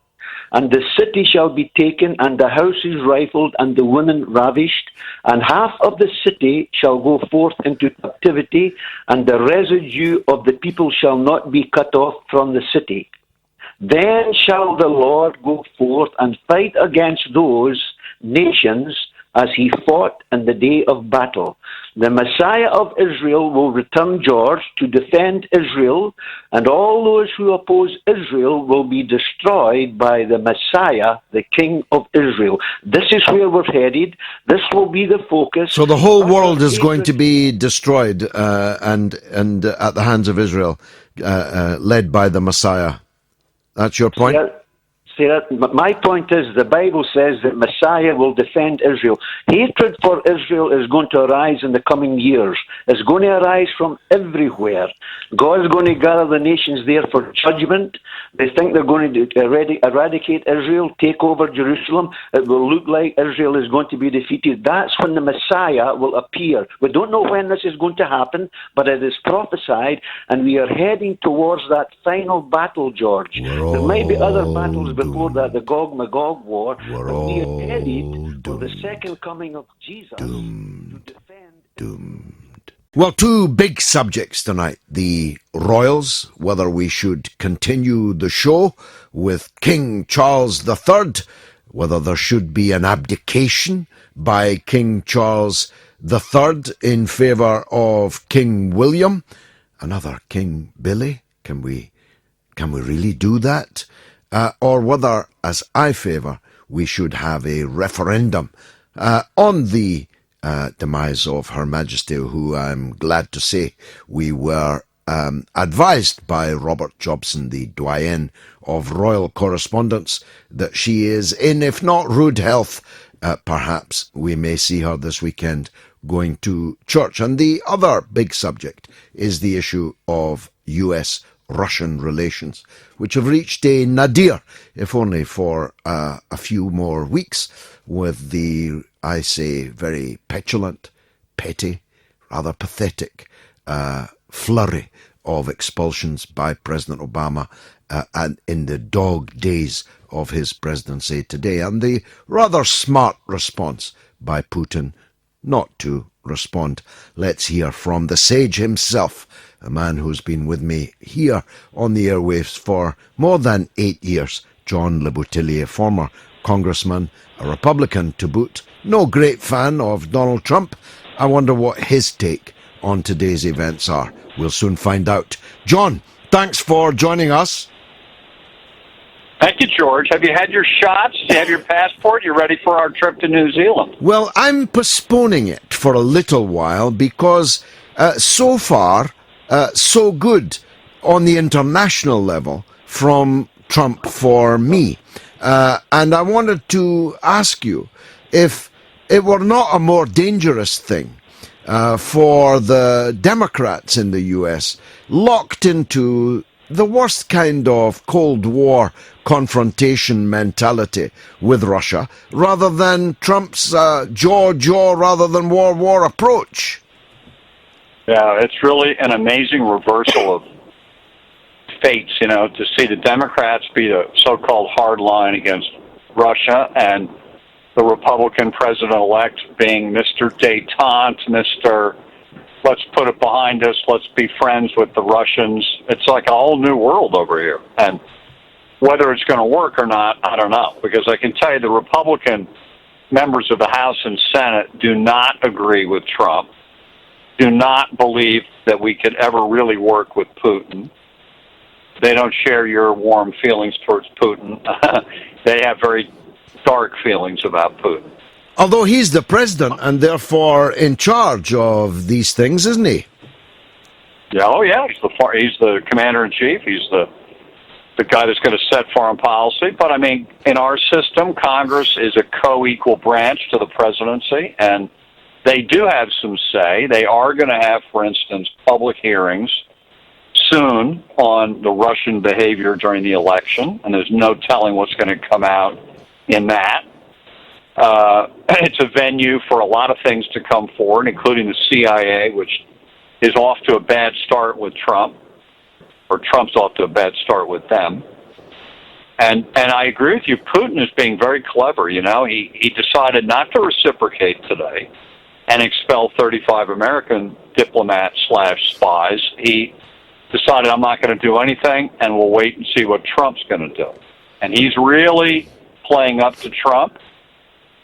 and the city shall be taken, and the houses rifled, and the women ravished, and half of the city shall go forth into captivity, and the residue of the people shall not be cut off from the city. Then shall the Lord go forth and fight against those nations as he fought in the day of battle. The Messiah of Israel will return, George, to defend Israel, and all those who oppose Israel will be destroyed by the Messiah, the King of Israel. This is where we're headed. This will be the focus. So the whole world is going to be destroyed and at the hands of Israel, led by the Messiah. That's your point? My point is, the Bible says that Messiah will defend Israel. Hatred for Israel is going to arise in the coming years. It's going to arise from everywhere. God is going to gather the nations there for judgment. They think they're going to eradicate Israel, take over Jerusalem. It will look like Israel is going to be defeated. That's when the Messiah will appear. We don't know when this is going to happen, but it is prophesied, and we are heading towards that final battle, George. There might be other battles before that, the Gog-Magog war, but we are headed for the second coming of Jesus to defend. Well, two big subjects tonight. The royals, whether we should continue the show with King Charles III, whether there should be an abdication by King Charles III in favour of King William, another King Billy. Can we really do that? Or whether, as I favour, we should have a referendum on the demise of Her Majesty, who I'm glad to say we were advised by Robert Jobson, the doyen of royal correspondence, that she is in, if not rude health, perhaps we may see her this weekend going to church. And the other big subject is the issue of US-Russian relations, which have reached a nadir, if only for a few more weeks, with the, I say, very petulant, petty, rather pathetic flurry of expulsions by President Obama and in the dog days of his presidency today, and the rather smart response by Putin not to respond. Let's hear from the sage himself, a man who's been with me here on the airwaves for more than 8 years, John Le Boutillier, former congressman, a Republican to boot, no great fan of Donald Trump. I wonder what his take on today's events are. We'll soon find out. John, thanks for joining us. Thank you, George. Have you had your shots? Do you have your passport? You ready for our trip to New Zealand? Well, I'm postponing it for a little while because so far, so good on the international level from Trump for me. And I wanted to ask you if it were not a more dangerous thing for the Democrats in the US, locked into the worst kind of Cold War confrontation mentality with Russia, rather than Trump's jaw rather than war approach. Yeah, it's really an amazing reversal of fates, to see the Democrats be the so-called hard line against Russia, and the Republican president-elect being Mr. Détente, Mr. Let's put it behind us, let's be friends with the Russians. It's like a whole new world over here. And whether it's going to work or not, I don't know. Because I can tell you the Republican members of the House and Senate do not agree with Trump, do not believe that we could ever really work with Putin. They don't share your warm feelings towards Putin. They have very dark feelings about Putin. Although he's the president and therefore in charge of these things, isn't he? Yeah, oh yeah, he's the commander-in-chief. He's the guy that's going to set foreign policy. But I mean, in our system, Congress is a co-equal branch to the presidency, and they do have some say. They are going to have, for instance, public hearings soon on the Russian behavior during the election, and there's no telling what's going to come out in that. It's a venue for a lot of things to come forward, including the CIA, which is off to a bad start with Trump. or Trump's off to a bad start with them. And I agree with you. Putin is being very clever. You know, he decided not to reciprocate today and expel 35 American diplomats/spies. He decided, I'm not going to do anything, and we'll wait and see what Trump's going to do. And he's really playing up to Trump.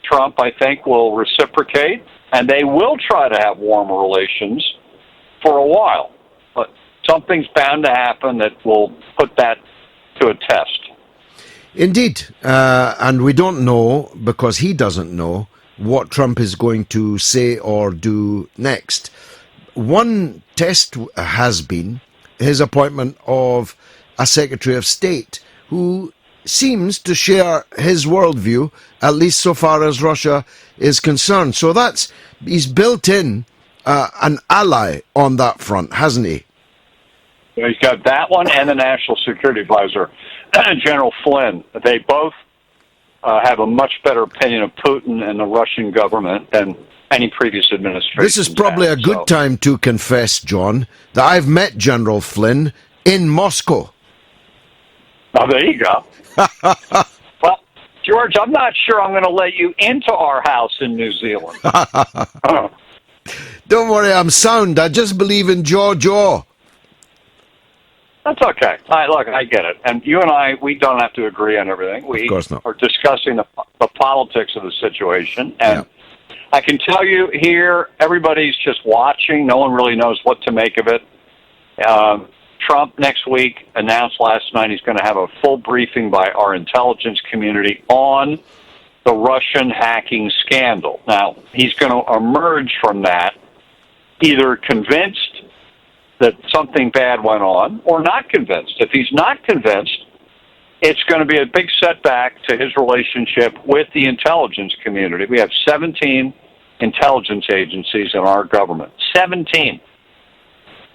Trump, I think, will reciprocate, and they will try to have warmer relations for a while. But something's bound to happen that will put that to a test. Indeed. And we don't know, because he doesn't know, what Trump is going to say or do next. One test has been his appointment of a Secretary of State who seems to share his worldview, at least so far as Russia is concerned. So he's built in an ally on that front, hasn't he? He's got that one and the National Security Advisor, General Flynn. They both have a much better opinion of Putin and the Russian government than any previous administration. This is probably a good time to confess, John, that I've met General Flynn in Moscow. Oh, there you go. Well, George, I'm not sure I'm going to let you into our house in New Zealand. Don't worry, I'm sound. I just believe in Jaw. That's okay. Look, I get it. And you and I, we don't have to agree on everything. We of course not. are discussing the politics of the situation. And I can tell you here, everybody's just watching. No one really knows what to make of it. Trump next week announced last night he's going to have a full briefing by our intelligence community on the Russian hacking scandal. Now, he's going to emerge from that either convinced that something bad went on or not convinced. If he's not convinced, it's going to be a big setback to his relationship with the intelligence community. We have 17 intelligence agencies in our government. 17.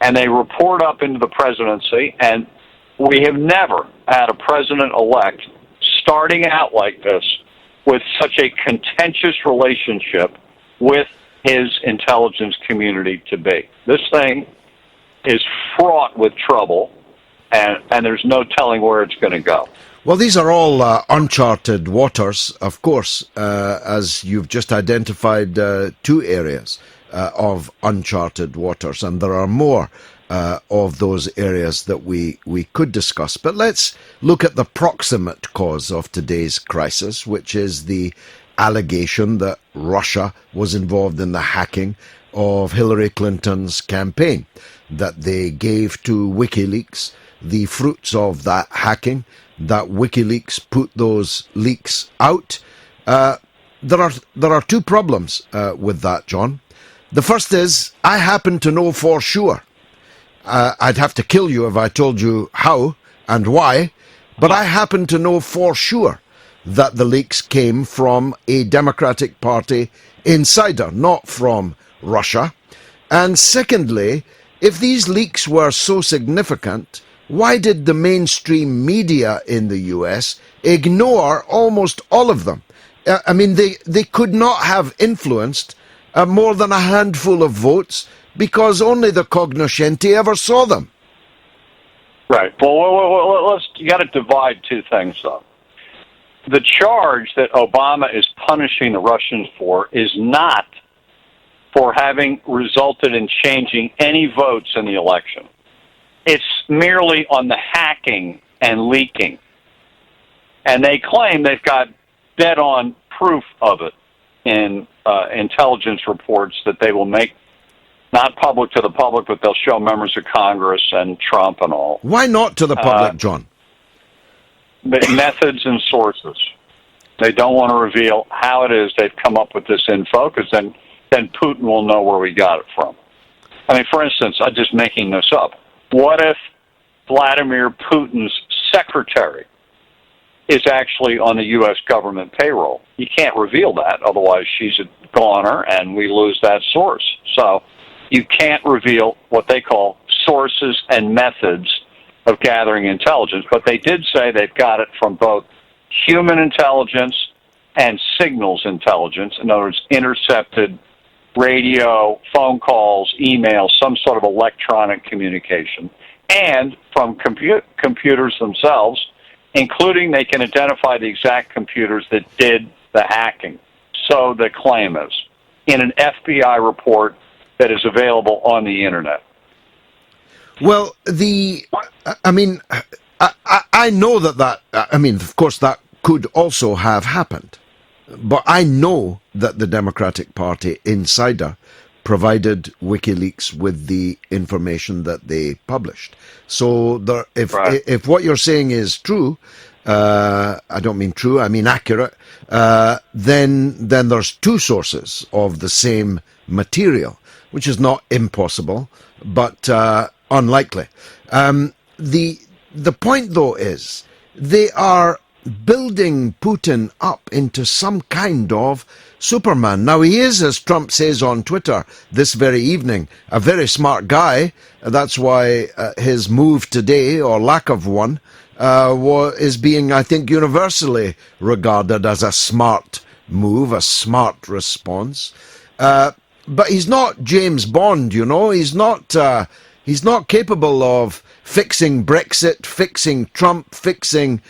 And they report up into the presidency, and we have never had a president-elect starting out like this with such a contentious relationship with his intelligence community to be. This thing is fraught with trouble, and there's no telling where it's going to go. Well, these are all uncharted waters, of course, as you've just identified two areas of uncharted waters, and there are more of those areas that we could discuss. But let's look at the proximate cause of today's crisis, which is the allegation that Russia was involved in the hacking of Hillary Clinton's campaign, that they gave to WikiLeaks the fruits of that hacking, that WikiLeaks put those leaks out. There are two problems with that, John. The first is, I happen to know for sure. I'd have to kill you if I told you how and why, but I happen to know for sure that the leaks came from a Democratic Party insider, not from Russia. And secondly, if these leaks were so significant, why did the mainstream media in the US ignore almost all of them? I mean, they could not have influenced more than a handful of votes because only the cognoscenti ever saw them. Right. Well, you got to divide two things, though. The charge that Obama is punishing the Russians for is not for having resulted in changing any votes in the election. It's merely on the hacking and leaking. And they claim they've got dead-on proof of it in intelligence reports that they will make not public to the public, but they'll show members of Congress and Trump and all. Why not to the public, John? Methods and sources. They don't want to reveal how it is they've come up with this info, because then Putin will know where we got it from. I mean, for instance, I'm just making this up. What if Vladimir Putin's secretary is actually on the U.S. government payroll? You can't reveal that, otherwise she's a goner and we lose that source. So you can't reveal what they call sources and methods of gathering intelligence, but they did say they've got it from both human intelligence and signals intelligence, in other words, intercepted radio, phone calls, email, some sort of electronic communication, and from computers themselves, including they can identify the exact computers that did the hacking. So the claim is, in an FBI report that is available on the internet. Well, I know that, of course, that could also have happened. But I know that the Democratic Party insider provided WikiLeaks with the information that they published. So if what you're saying is true, I don't mean true, I mean accurate, then there's two sources of the same material, which is not impossible, but unlikely. The point, though, is they are building Putin up into some kind of Superman. Now, he is, as Trump says on Twitter this very evening, a very smart guy. That's why his move today, or lack of one, is being, I think, universally regarded as a smart move, a smart response. But he's not James Bond, you know. He's not capable of fixing Brexit, fixing Trump, fixing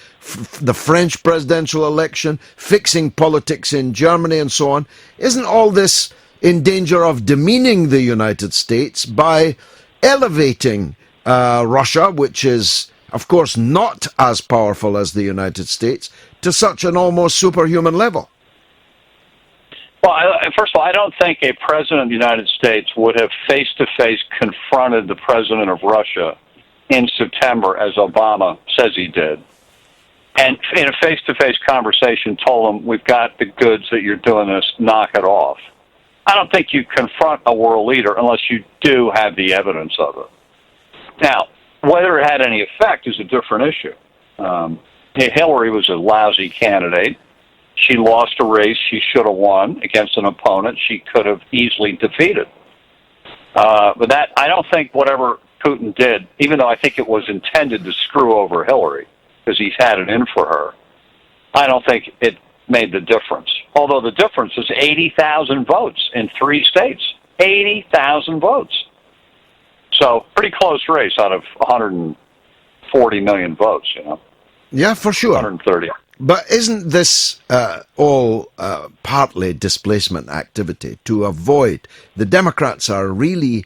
the French presidential election, fixing politics in Germany and so on. Isn't all this in danger of demeaning the United States by elevating Russia, which is, of course, not as powerful as the United States, to such an almost superhuman level? Well, first of all, I don't think a president of the United States would have face-to-face confronted the president of Russia in September, as Obama says he did, and in a face-to-face conversation told him, we've got the goods that you're doing this, knock it off. I don't think you confront a world leader unless you do have the evidence of it. Now, whether it had any effect is a different issue. Hillary was a lousy candidate. She lost a race she should have won against an opponent she could have easily defeated. But that, I don't think whatever Putin did, even though I think it was intended to screw over Hillary, because he's had it in for her, I don't think it made the difference. Although the difference is 80,000 votes in 3 states. 80,000 votes. So, pretty close race out of 140 million votes, you know. Yeah, for sure. 130. But isn't this all partly displacement activity to avoid, the Democrats are really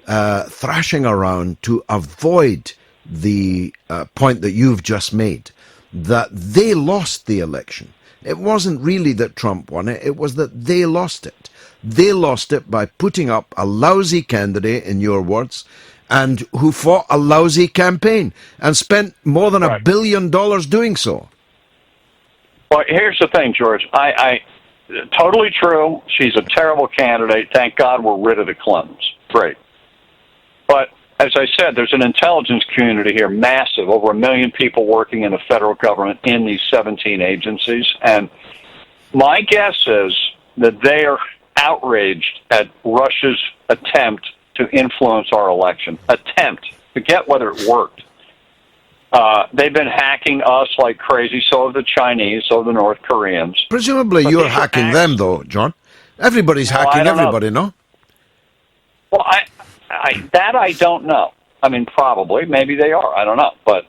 thrashing around to avoid the point that you've just made, that they lost the election. It wasn't really that Trump won it, it was that they lost it. They lost it by putting up a lousy candidate, in your words, and who fought a lousy campaign and spent more than $1 billion doing so. Well, here's the thing, George. I totally true. She's a terrible candidate. Thank God we're rid of the Clintons. Great. But as I said, there's an intelligence community here, massive, over 1 million people working in the federal government in these 17 agencies. And my guess is that they are outraged at Russia's attempt to influence our election. Attempt. Forget whether it worked. They've been hacking us like crazy, so have the Chinese, so have the North Koreans. Presumably you're hacking them, though, John. Everybody's hacking everybody, no? Well, I don't know. I mean, probably. Maybe they are. I don't know. But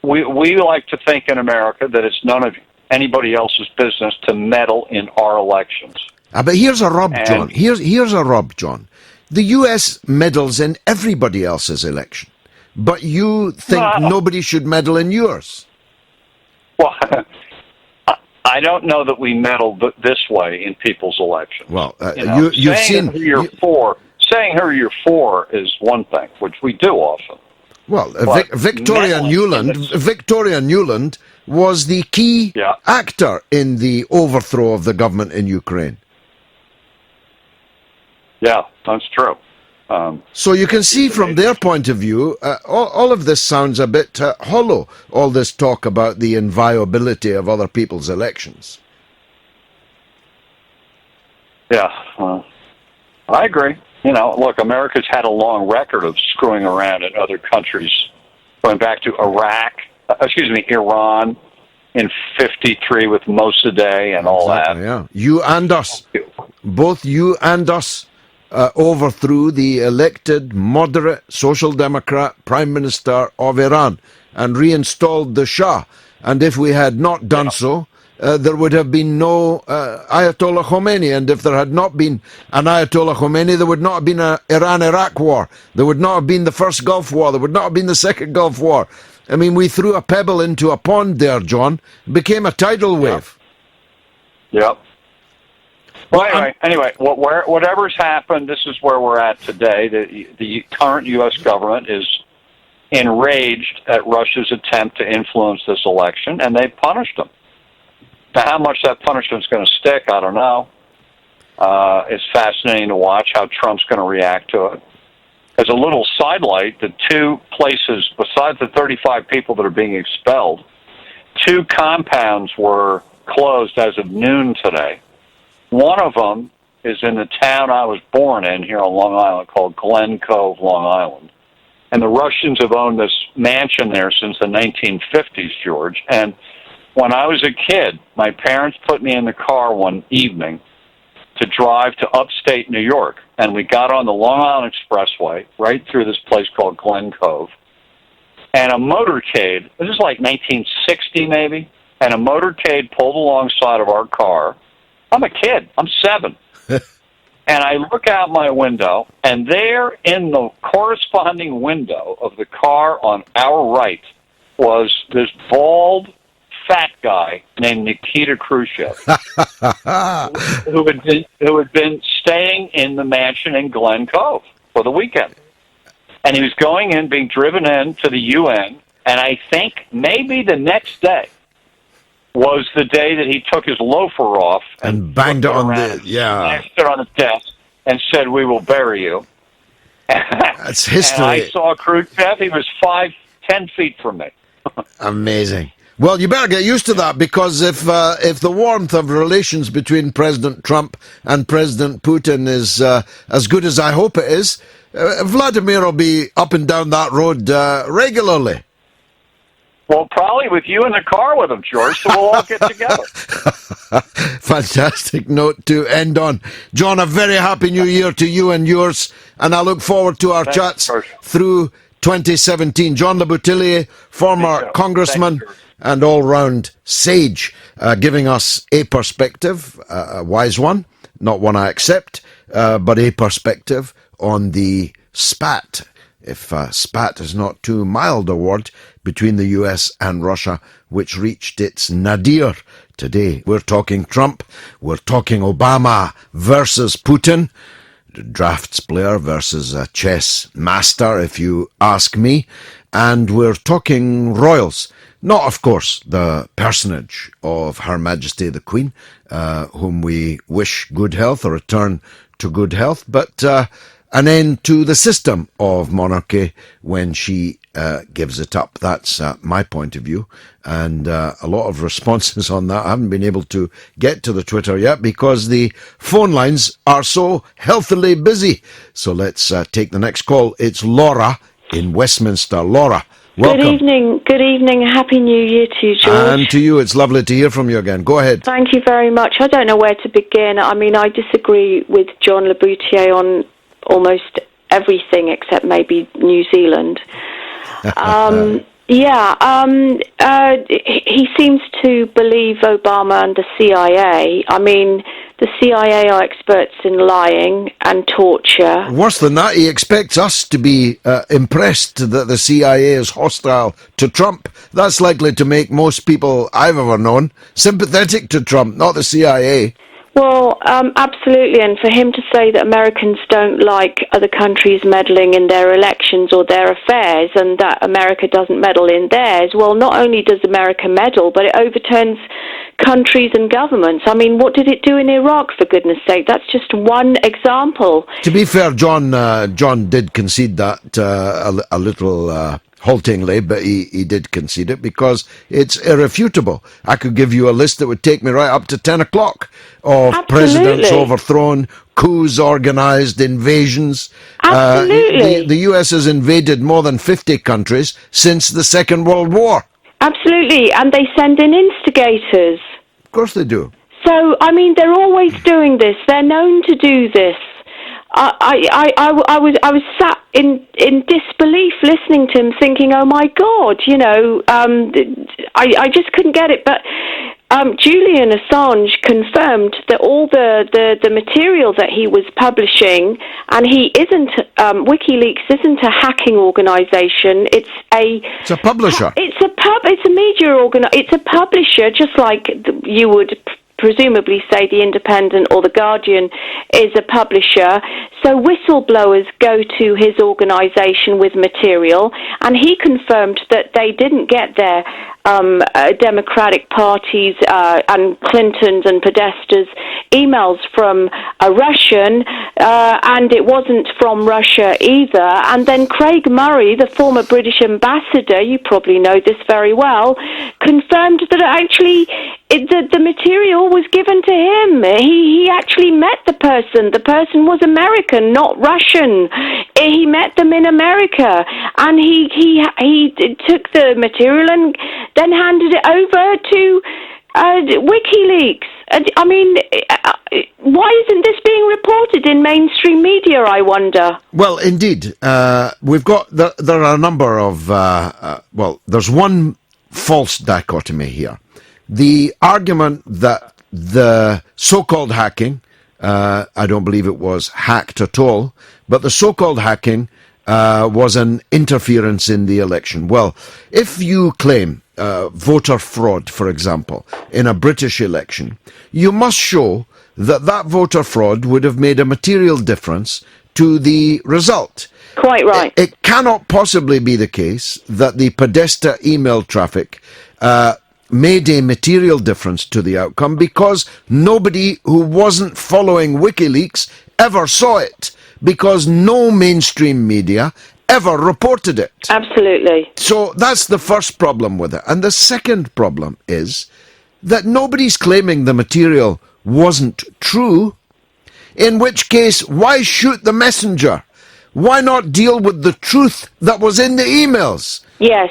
we like to think in America that it's none of anybody else's business to meddle in our elections. But here's a rub, John. Here's a rub, John. The U.S. meddles in everybody else's election. But you think nobody should meddle in yours? Well, I don't know that we meddle this way in people's elections. Well, you've seen who you're for. Saying who you're for is one thing, which we do often. Well, Victoria Nuland was the key actor in the overthrow of the government in Ukraine. Yeah, that's true. So you can see from their point of view, all of this sounds a bit hollow, all this talk about the inviolability of other people's elections. Yeah, I agree. You know, look, America's had a long record of screwing around in other countries, going back to Iran in '53 with Mossadegh and all that. Yeah, you and us. Both you and us overthrew the elected moderate Social Democrat Prime Minister of Iran and reinstalled the Shah. And if we had not done so, there would have been no Ayatollah Khomeini. And if there had not been an Ayatollah Khomeini, there would not have been an Iran-Iraq war. There would not have been the first Gulf War. There would not have been the second Gulf War. I mean, we threw a pebble into a pond there, John. It became a tidal wave. Yep. Well, anyway, whatever's happened, this is where we're at today. The current U.S. government is enraged at Russia's attempt to influence this election, and they've punished them. Now, how much that punishment's going to stick, I don't know. It's fascinating to watch how Trump's going to react to it. As a little sidelight, the two places, besides the 35 people that are being expelled, 2 compounds were closed as of noon today. One of them is in the town I was born in here on Long Island called Glen Cove, Long Island. And the Russians have owned this mansion there since the 1950s, George. And when I was a kid, my parents put me in the car one evening to drive to upstate New York. And we got on the Long Island Expressway right through this place called Glen Cove. And a motorcade, this is like 1960 maybe, and a motorcade pulled alongside of our car. I'm a kid. I'm 7. And I look out my window, and there in the corresponding window of the car on our right was this bald, fat guy named Nikita Khrushchev, who had been staying in the mansion in Glen Cove for the weekend. And he was going in, being driven in to the UN, and I think maybe the next day was the day that he took his loafer off and banged it on smashed it on his desk and said, "We will bury you." That's history. And I saw Khrushchev. He was 10 feet from me. Amazing. Well, you better get used to that, because if the warmth of relations between President Trump and President Putin is as good as I hope it is, Vladimir will be up and down that road regularly. Well, probably with you in the car with him, George, so we'll all get together. Fantastic note to end on. John, a very happy new year to you and yours, and I look forward to our chats through 2017. John LeBoutillier, former congressman and all-round sage, giving us a perspective, a wise one, not one I accept, but a perspective on the spat, if spat is not too mild a word, between the US and Russia, which reached its nadir today. We're talking Trump, we're talking Obama versus Putin, drafts player versus a chess master, if you ask me, and we're talking royals. Not, of course, the personage of Her Majesty the Queen, whom we wish good health, a return to good health, but an end to the system of monarchy when she gives it up. That's my point of view, and a lot of responses on that. I haven't been able to get to the Twitter yet because the phone lines are so healthily busy. So let's take the next call. It's Laura in Westminster. Laura, welcome. Good evening. Happy New Year to you, George. And to you. It's lovely to hear from you again. Go ahead. Thank you very much. I don't know where to begin. I mean, I disagree with John LeBoutillier on almost everything except maybe New Zealand. He seems to believe Obama and the CIA. I mean, the CIA are experts in lying and torture. Worse than that, he expects us to be impressed that the CIA is hostile to Trump. That's likely to make most people I've ever known sympathetic to Trump, not the CIA. Well, absolutely, and for him to say that Americans don't like other countries meddling in their elections or their affairs, and that America doesn't meddle in theirs, well, not only does America meddle, but it overturns countries and governments. I mean, what did it do in Iraq, for goodness sake? That's just one example. To be fair, John did concede that a little haltingly, but he did concede it because it's irrefutable. I could give you a list that would take me right up to 10 o'clock of presidents overthrown, coups organised, invasions. Absolutely. The US has invaded more than 50 countries since the Second World War. Absolutely, and they send in instigators. Of course they do. So, I mean, they're always doing this. They're known to do this. I was sat in disbelief listening to him, thinking, "Oh my God," I just couldn't get it. But Julian Assange confirmed that all the material that he was publishing, and he isn't WikiLeaks isn't a hacking organization. It's a publisher. It's a media It's a publisher, just like you would presumably say The Independent or The Guardian is a publisher. So whistleblowers go to his organisation with material, and he confirmed that they didn't get their Democratic parties and Clinton's and Podesta's emails from a Russian, and it wasn't from Russia either. And then Craig Murray, the former British ambassador, you probably know this very well, confirmed that actually the material was given to him. He actually met the person. The person was American, not Russian. He met them in America, and he took the material and then handed it over to WikiLeaks. I mean, why isn't this being reported in mainstream media, I wonder? Well, indeed. We've got, there are a number of, there's one false dichotomy here. The argument that the so-called hacking, I don't believe it was hacked at all, but the so-called hacking was an interference in the election. Well, if you claim voter fraud, for example, in a British election, you must show that that voter fraud would have made a material difference to the result. Quite right. It cannot possibly be the case that the Podesta email traffic made a material difference to the outcome, because nobody who wasn't following WikiLeaks ever saw it, because no mainstream media ever reported it. Absolutely. So that's the first problem with it. And the second problem is that nobody's claiming the material wasn't true, in which case, why shoot the messenger? Why not deal with the truth that was in the emails? Yes.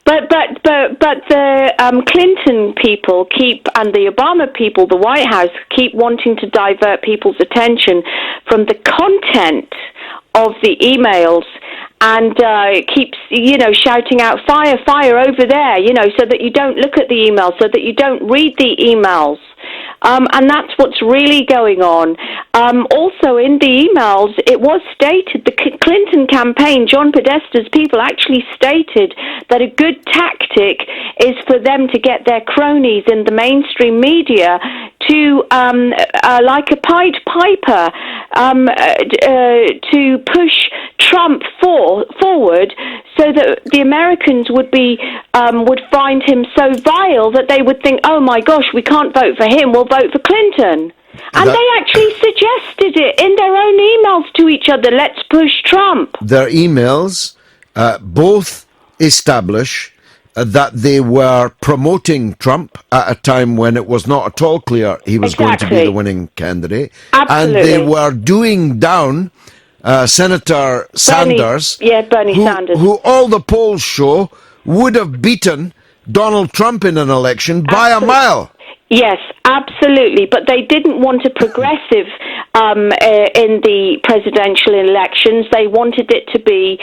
But the Clinton people and the Obama people, the White House, keep wanting to divert people's attention from the content of the emails, and keeps, shouting out, fire, fire over there, so that you don't look at the emails, so that you don't read the emails. And that's what's really going on. Also, in the emails, it was stated, the Clinton campaign, John Podesta's people actually stated that a good tactic is for them to get their cronies in the mainstream media to, like a Pied Piper, to push Trump forward, so that the Americans would find him so vile that they would think, oh my gosh, we can't vote for him, we'll vote for Clinton. And they actually suggested it in their own emails to each other, let's push Trump. Their emails both establish that they were promoting Trump at a time when it was not at all clear he was going to be the winning candidate. Absolutely. And they were doing down Senator Sanders, Bernie Sanders, who all the polls show would have beaten Donald Trump in an election by a mile. Yes, absolutely. But they didn't want a progressive in the presidential elections. They wanted it to be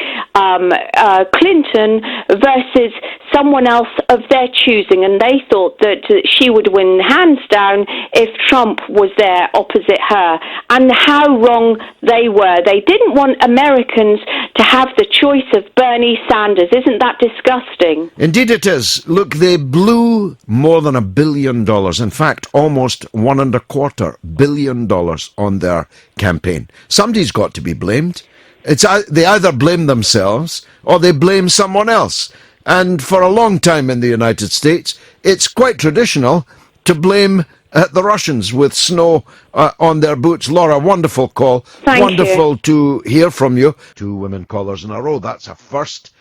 Clinton versus someone else of their choosing. And they thought that she would win hands down if Trump was there opposite her. And how wrong they were. They didn't want Americans to have the choice of Bernie Sanders. Isn't that disgusting? Indeed it is. Look, they blew more than $1 billion. In fact, almost $1.25 billion on their campaign. Somebody's got to be blamed. They either blame themselves or they blame someone else. And for a long time in the United States, it's quite traditional to blame the Russians with snow on their boots. Laura, wonderful call. Wonderful to hear from you. 2 women callers in a row. That's a first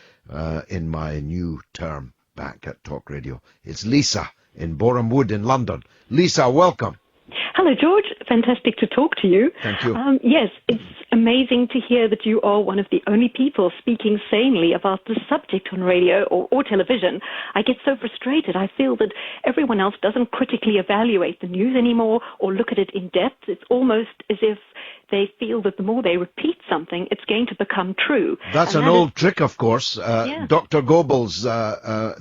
in my new term back at Talk Radio. It's Lisa in Boreham Wood in London. Lisa, welcome. Hello, George. Fantastic to talk to you. Thank you. Yes, it's amazing to hear that you are one of the only people speaking sanely about this subject on radio or television. I get so frustrated. I feel that everyone else doesn't critically evaluate the news anymore or look at it in depth. It's almost as if they feel that the more they repeat something, it's going to become true. That's an old trick, of course. Dr. Goebbels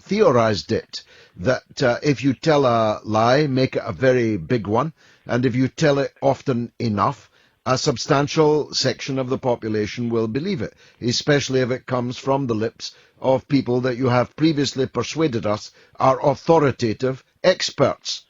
theorized it, that if you tell a lie, make it a very big one, and if you tell it often enough, a substantial section of the population will believe it, especially if it comes from the lips of people that you have previously persuaded us are authoritative experts.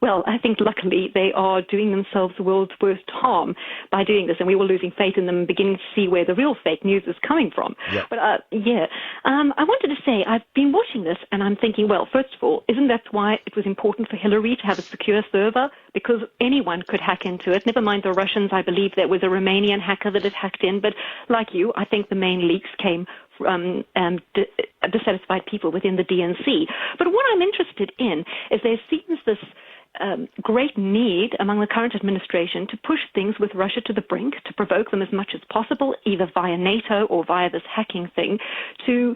Well, I think luckily they are doing themselves the world's worst harm by doing this, and we were losing faith in them and beginning to see where the real fake news is coming from. Yeah. But, I wanted to say, I've been watching this, and I'm thinking, well, first of all, isn't that why it was important for Hillary to have a secure server? Because anyone could hack into it. Never mind the Russians. I believe there was a Romanian hacker that had hacked in, but like you, I think the main leaks came from dissatisfied people within the DNC. But what I'm interested in is there seems this great need among the current administration to push things with Russia to the brink, to provoke them as much as possible, either via NATO or via this hacking thing, to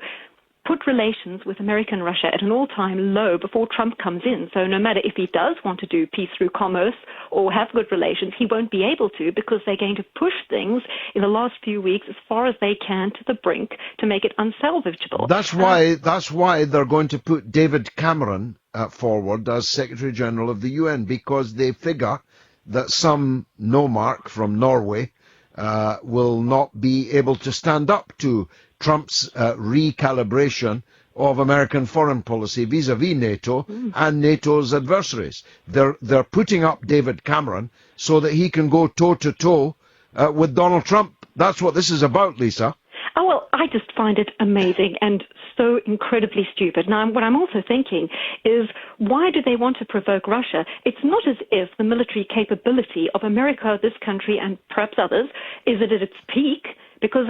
put relations with America and Russia at an all-time low before Trump comes in. So no matter if he does want to do peace through commerce or have good relations, he won't be able to, because they're going to push things in the last few weeks as far as they can to the brink to make it unsalvageable. That's why they're going to put David Cameron forward as Secretary General of the UN, because they figure that some no-mark from Norway will not be able to stand up to Trump's recalibration of American foreign policy vis-à-vis NATO and NATO's adversaries. They're putting up David Cameron so that he can go toe-to-toe with Donald Trump. That's what this is about, Lisa. Oh, well, I just find it amazing and so incredibly stupid. Now, what I'm also thinking is, why do they want to provoke Russia? It's not as if the military capability of America, this country, and perhaps others, is at its peak. Because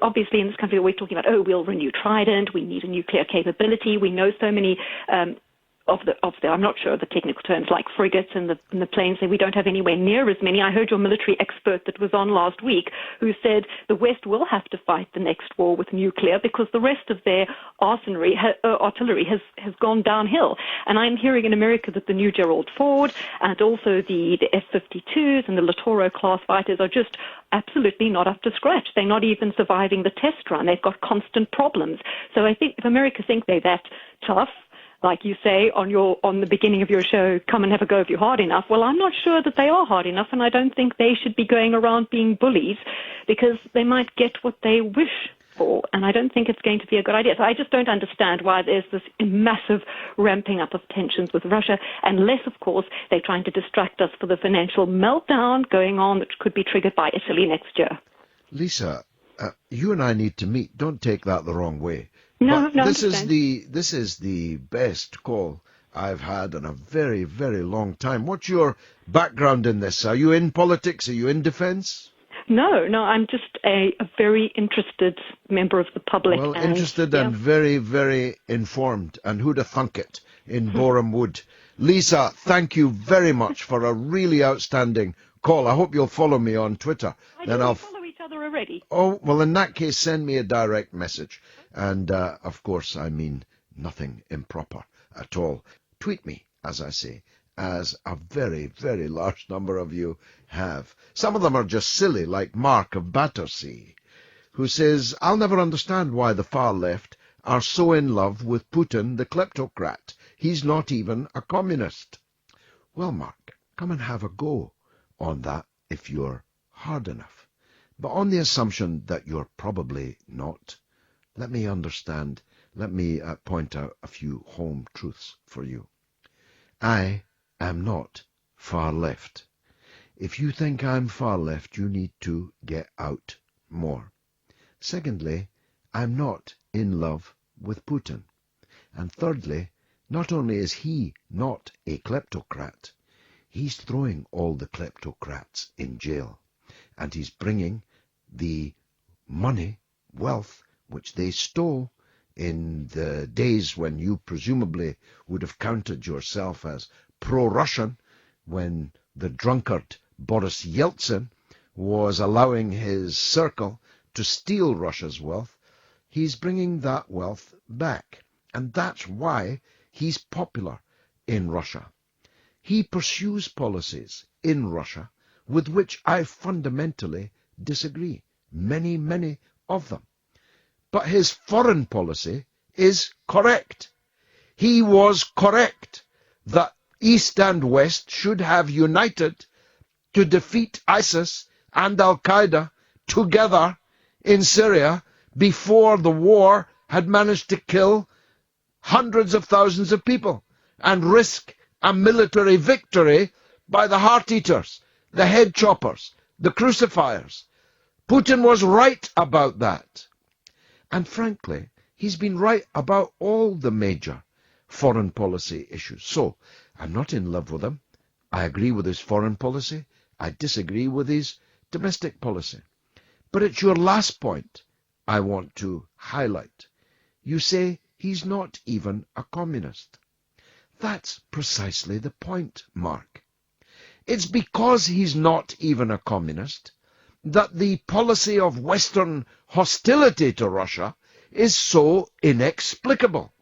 obviously in this country we're talking about, we'll renew Trident, we need a nuclear capability, we know so many of the I'm not sure of the technical terms, like frigates and the planes, and we don't have anywhere near as many. I heard your military expert that was on last week who said the West will have to fight the next war with nuclear because the rest of their artillery has gone downhill. And I'm hearing in America that the new Gerald Ford and also the F-52s and the Littoral class fighters are just absolutely not up to scratch. They're not even surviving the test run. They've got constant problems. So I think if America think they're that tough, like you say on the beginning of your show, come and have a go if you're hard enough. Well, I'm not sure that they are hard enough, and I don't think they should be going around being bullies, because they might get what they wish for, and I don't think it's going to be a good idea. So I just don't understand why there's this massive ramping up of tensions with Russia, unless, of course, they're trying to distract us for the financial meltdown going on that could be triggered by Italy next year. Lisa, you and I need to meet. Don't take that the wrong way. No, this is the best call I've had in a very, very long time. What's your background in this? Are you in politics? Are you in defence? No, I'm just a very interested member of the public. Well, interested and very, very informed. And who'd have thunk it in Boreham Wood? Lisa, thank you very much for a really outstanding call. I hope you'll follow me on Twitter. I'll follow each other already. Oh, well, in that case, send me a direct message. And, of course, I mean nothing improper at all. Tweet me, as I say, as a very, very large number of you have. Some of them are just silly, like Mark of Battersea, who says, I'll never understand why the far left are so in love with Putin, the kleptocrat. He's not even a communist. Well, Mark, come and have a go on that if you're hard enough. But on the assumption that you're probably not, let me point out a few home truths for you. I am not far left. If you think I'm far left, you need to get out more. Secondly, I'm not in love with Putin. And thirdly, not only is he not a kleptocrat, he's throwing all the kleptocrats in jail. And he's bringing the money, wealth, which they stole in the days when you presumably would have counted yourself as pro-Russian, when the drunkard Boris Yeltsin was allowing his circle to steal Russia's wealth. He's bringing that wealth back, and that's why he's popular in Russia. He pursues policies in Russia with which I fundamentally disagree, many of them. But his foreign policy is correct. He was correct that East and West should have united to defeat ISIS and Al-Qaeda together in Syria before the war had managed to kill hundreds of thousands of people and risk a military victory by the heart-eaters, the head choppers, the crucifiers. Putin was right about that. And frankly, he's been right about all the major foreign policy issues. So, I'm not in love with him. I agree with his foreign policy. I disagree with his domestic policy. But it's your last point I want to highlight. You say he's not even a communist. That's precisely the point, Mark. It's because he's not even a communist that the policy of Western hostility to Russia is so inexplicable.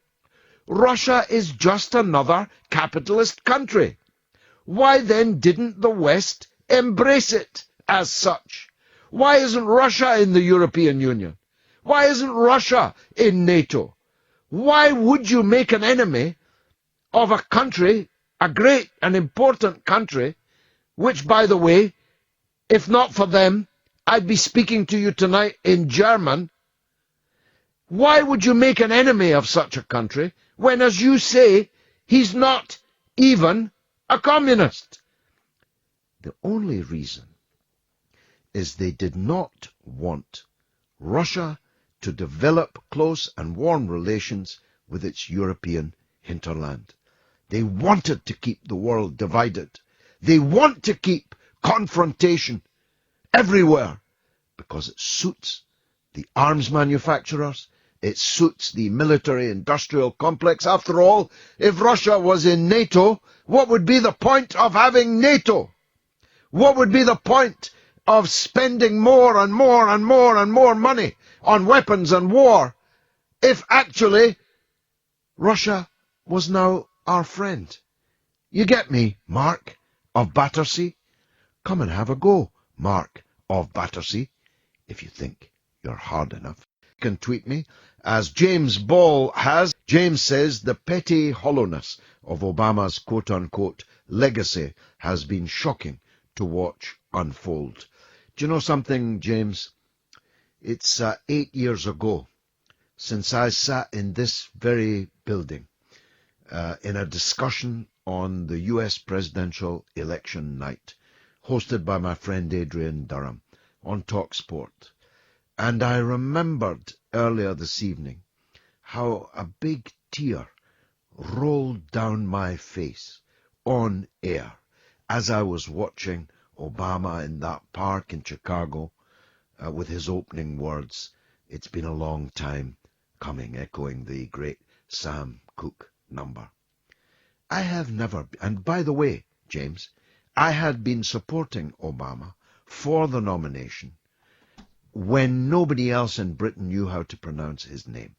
Russia is just another capitalist country. Why then didn't the West embrace it as such? Why isn't Russia in the European Union? Why isn't Russia in NATO? Why would you make an enemy of a country, a great and important country, which, by the way, if not for them, I'd be speaking to you tonight in German. Why would you make an enemy of such a country when, as you say, he's not even a communist? The only reason is they did not want Russia to develop close and warm relations with its European hinterland. They wanted to keep the world divided. They want to keep confrontation everywhere because it suits the arms manufacturers, it suits the military-industrial complex. After all, if Russia was in NATO, what would be the point of having NATO? What would be the point of spending more and more money on weapons and war if actually Russia was now our friend? You get me, Mark of Battersea? Come and have a go, Mark of Battersea, if you think you're hard enough. You can tweet me, as James Ball has. James says the petty hollowness of Obama's quote-unquote legacy has been shocking to watch unfold. Do you know something, James? It's 8 years ago since I sat in this very building in a discussion on the US presidential election night, hosted by my friend Adrian Durham on TalkSport. And I remembered earlier this evening how a big tear rolled down my face on air as I was watching Obama in that park in Chicago with his opening words, "It's been a long time coming," echoing the great Sam Cooke number. I have never, and by the way, James, I had been supporting Obama for the nomination when nobody else in Britain knew how to pronounce his name.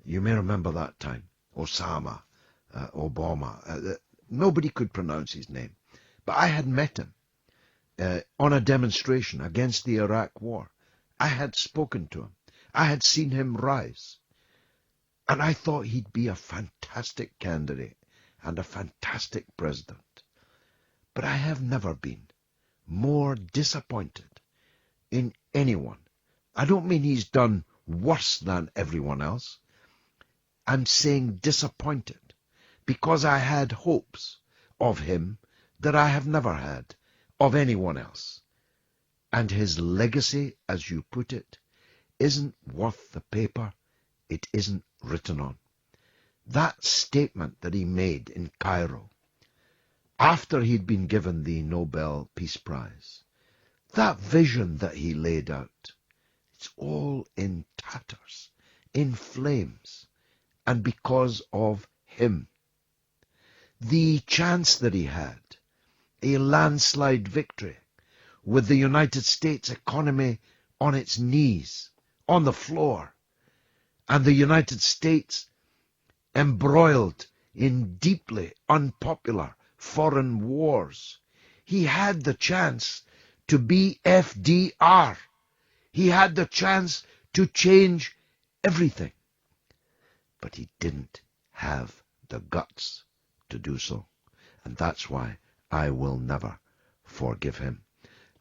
You may remember that time. Osama, Obama. Nobody could pronounce his name. But I had met him on a demonstration against the Iraq War. I had spoken to him. I had seen him rise. And I thought he'd be a fantastic candidate and a fantastic president. But I have never been more disappointed in anyone. I don't mean he's done worse than everyone else. I'm saying disappointed because I had hopes of him that I have never had of anyone else. And his legacy, as you put it, isn't worth the paper it isn't written on. That statement that he made in Cairo after he'd been given the Nobel Peace Prize, that vision that he laid out, it's all in tatters, in flames, and because of him. The chance that he had, a landslide victory, with the United States economy on its knees, on the floor, and the United States embroiled in deeply unpopular foreign wars. He had the chance to be FDR. He had the chance to change everything. But he didn't have the guts to do so. And that's why I will never forgive him.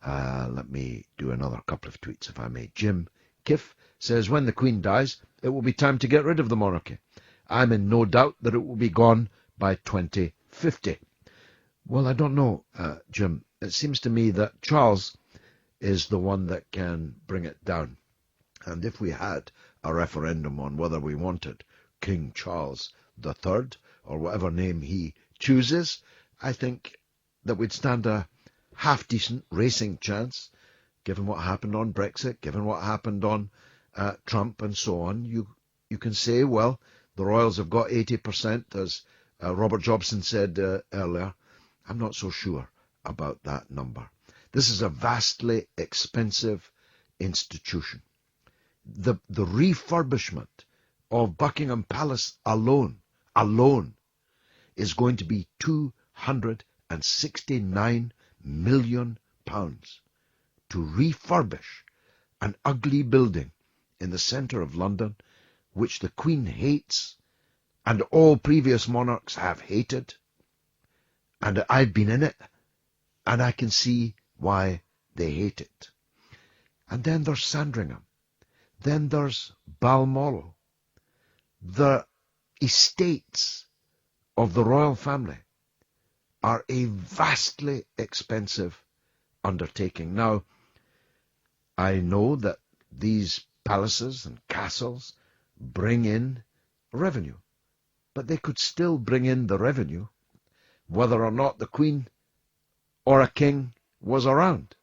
Let me do another couple of tweets, if I may. Jim Kiff says, when the Queen dies, it will be time to get rid of the monarchy. I'm in no doubt that it will be gone by 2050. Well, I don't know, Jim. It seems to me that Charles is the one that can bring it down. And if we had a referendum on whether we wanted King Charles III, or whatever name he chooses, I think that we'd stand a half-decent racing chance, given what happened on Brexit, given what happened on Trump and so on. You can say, well, the Royals have got 80%, as Robert Jobson said earlier. I'm not so sure about that number. This is a vastly expensive institution. The refurbishment of Buckingham Palace alone is going to be £269 million to refurbish an ugly building in the centre of London, which the Queen hates and all previous monarchs have hated. And I've been in it, and I can see why they hate it. And then there's Sandringham. Then there's Balmoral. The estates of the royal family are a vastly expensive undertaking. Now, I know that these palaces and castles bring in revenue, but they could still bring in the revenue whether or not the Queen or a king was around.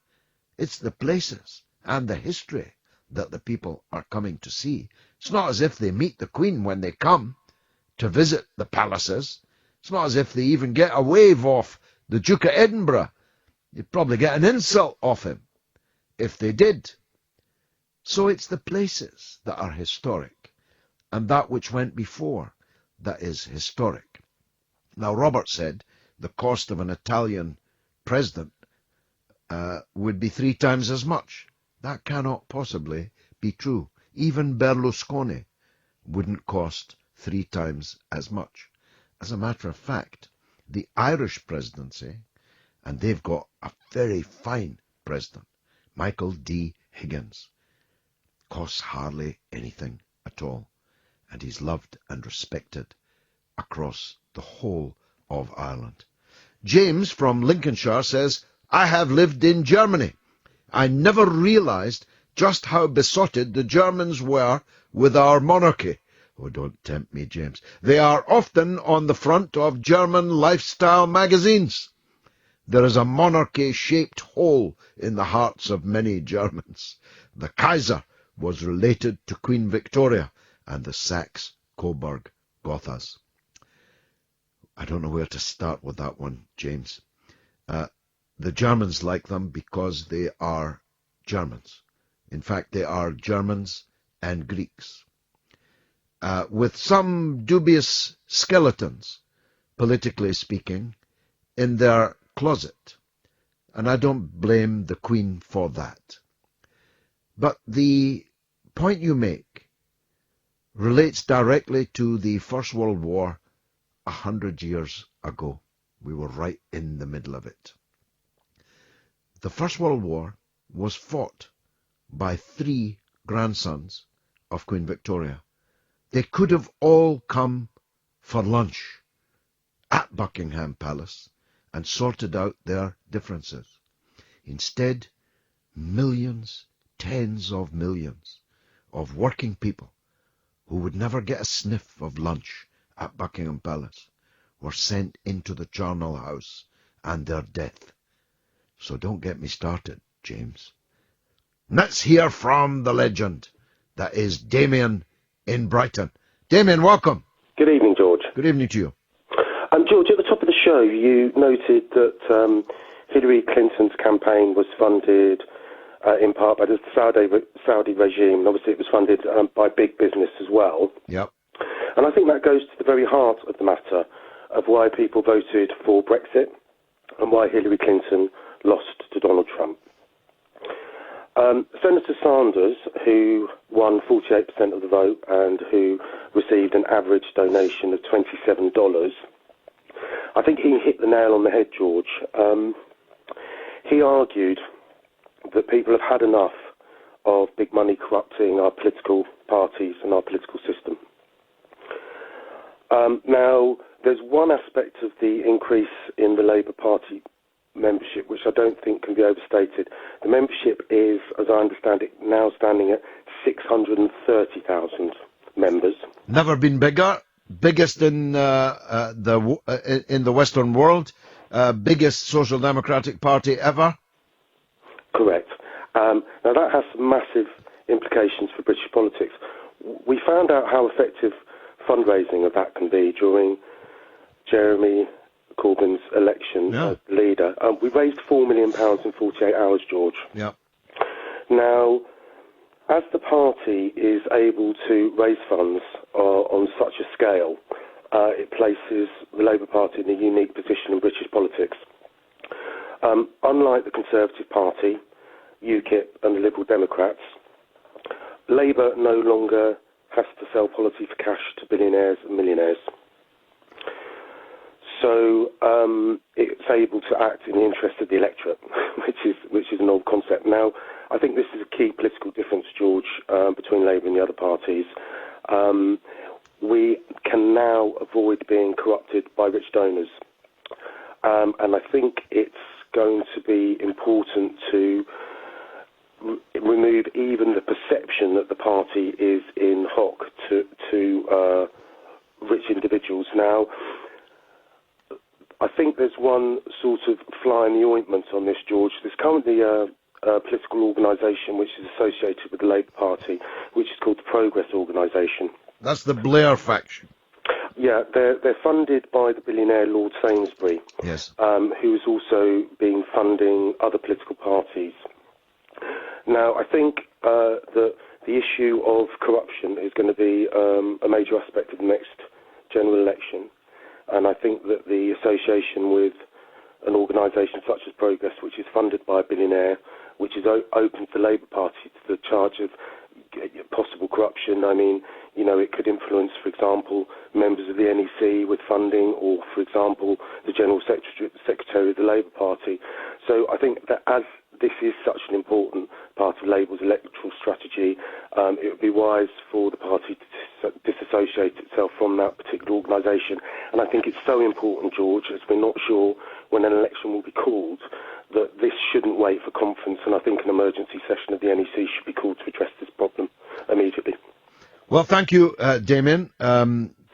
It's the places and the history that the people are coming to see. It's not as if they meet the Queen when they come to visit the palaces. It's not as if they even get a wave off the Duke of Edinburgh. You'd probably get an insult off him if they did. So it's the places that are historic, and that which went before that is historic. Now, Robert said the cost of an Italian president would be 3 times as much. That cannot possibly be true. Even Berlusconi wouldn't cost 3 times as much. As a matter of fact, the Irish presidency, and they've got a very fine president, Michael D. Higgins, costs hardly anything at all. And he's loved and respected across the whole of Ireland. James from Lincolnshire says, I have lived in Germany. I never realized just how besotted the Germans were with our monarchy. Oh, don't tempt me, James. They are often on the front of German lifestyle magazines. There is a monarchy-shaped hole in the hearts of many Germans. The Kaiser was related to Queen Victoria and the Saxe-Coburg-Gothas. I don't know where to start with that one, James. The Germans like them because they are Germans. In fact, they are Germans and Greeks, with some dubious skeletons, politically speaking, in their closet. And I don't blame the Queen for that. But the point you make relates directly to the First World War 100 years ago. We were right in the middle of it. The First World War was fought by 3 grandsons of Queen Victoria. They could have all come for lunch at Buckingham Palace and sorted out their differences. Instead, millions, tens of millions of working people who would never get a sniff of lunch at Buckingham Palace were sent into the charnel house and their death. So don't get me started, James. Let's hear from the legend. That is Damien in Brighton. Damien, welcome. Good evening, George. Good evening to you. George, at the top of the show, you noted that Hillary Clinton's campaign was funded in part by the Saudi regime, and obviously it was funded by big business as well. Yep. And I think that goes to the very heart of the matter of why people voted for Brexit. and why Hillary Clinton lost to Donald Trump. Senator Sanders, who won 48% of the vote and who received an average donation of $27, I think he hit the nail on the head, George. He argued that people have had enough of big money corrupting our political parties and our political system. Now, there's one aspect of the increase in the Labour Party membership which I don't think can be overstated. The membership is, as I understand it, now standing at 630,000 members. Never been bigger. Biggest in the Western world. Biggest social democratic party ever. Correct. Now that has some massive implications for British politics. We found out how effective fundraising of that can be during Jeremy Corbyn's election as leader. We raised £4 million in 48 hours, George. Yeah. Now, as the party is able to raise funds on such a scale, it places the Labour Party in a unique position in British politics. Unlike the Conservative Party, UKIP and the Liberal Democrats, Labour no longer has to sell policy for cash to billionaires and millionaires. So it's able to act in the interest of the electorate, which is an old concept. Now, I think this is a key political difference, George, between Labour and the other parties. We can now avoid being corrupted by rich donors. And I think it's going to be important to remove even the perception that the party is in hock to rich individuals. Now, I think there's one sort of fly in the ointment on this, George. There's currently a political organisation which is associated with the Labour Party, which is called the Progress Organisation. That's the Blair faction. Yeah, they're funded by the billionaire Lord Sainsbury, yes, who has also been funding other political parties. Now, I think that the issue of corruption is going to be a major aspect of the next general election. And I think that the association with an organisation such as Progress, which is funded by a billionaire, which is open to the Labour Party to the charge of possible corruption. I mean, you know, it could influence, for example, members of the NEC with funding, or, for example, the General Secretary of the Labour Party. So I think that as this is such an important part of Labour's electoral strategy, it would be wise for the party to disassociate itself from that particular organisation. And I think it's so important, George, as we're not sure when an election will be called, that this shouldn't wait for conference, and I think an emergency session of the NEC should be called to address this problem immediately. Well, thank you, Damien.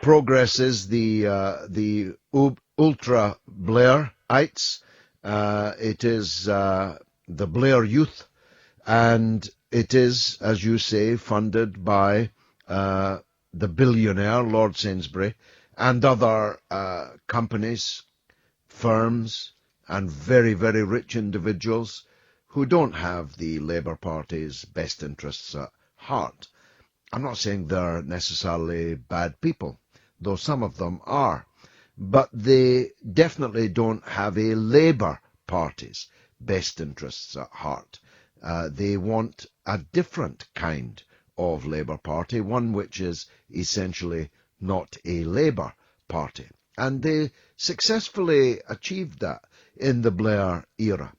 Progress is the ultra Blairites. It is the Blair Youth, and it is, as you say, funded by the billionaire Lord Sainsbury and other companies, firms, and very, very rich individuals who don't have the Labour Party's best interests at heart. I'm not saying they're necessarily bad people, though some of them are, but they definitely don't have a Labour Party's best interests at heart. They want a different kind of Labour Party, one which is essentially not a Labour Party. And they successfully achieved that in the Blair era.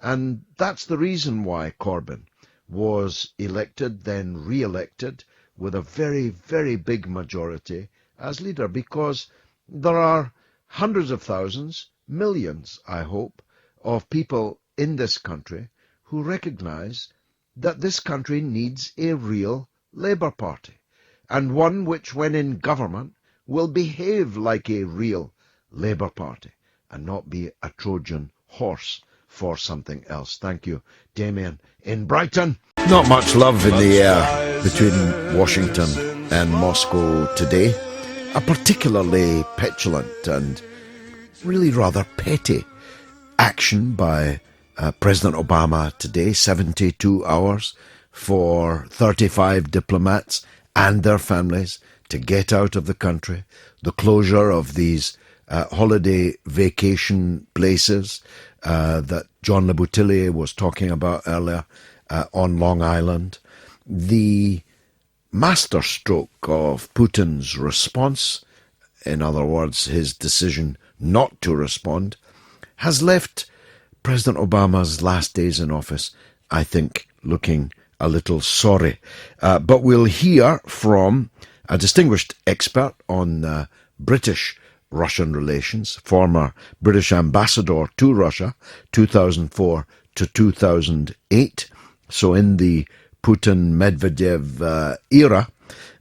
And that's the reason why Corbyn was elected, then re-elected, with a very, very big majority as leader, because there are hundreds of thousands, millions, I hope, of people in this country who recognise that this country needs a real Labour Party, and one which, when in government, will behave like a real Labour Party and not be a Trojan horse for something else. Thank you, Damien in Brighton. Not much love in the air between Washington and Moscow today. A particularly petulant and really rather petty action by President Obama today, 72 hours for 35 diplomats and their families to get out of the country, the closure of these holiday vacation places that John Le Boutillier was talking about earlier on Long Island. The masterstroke of Putin's response, in other words, his decision not to respond, has left President Obama's last days in office, I think, looking a little sorry. But we'll hear from a distinguished expert on British-Russian relations, former British ambassador to Russia, 2004 to 2008, so in the Putin-Medvedev era,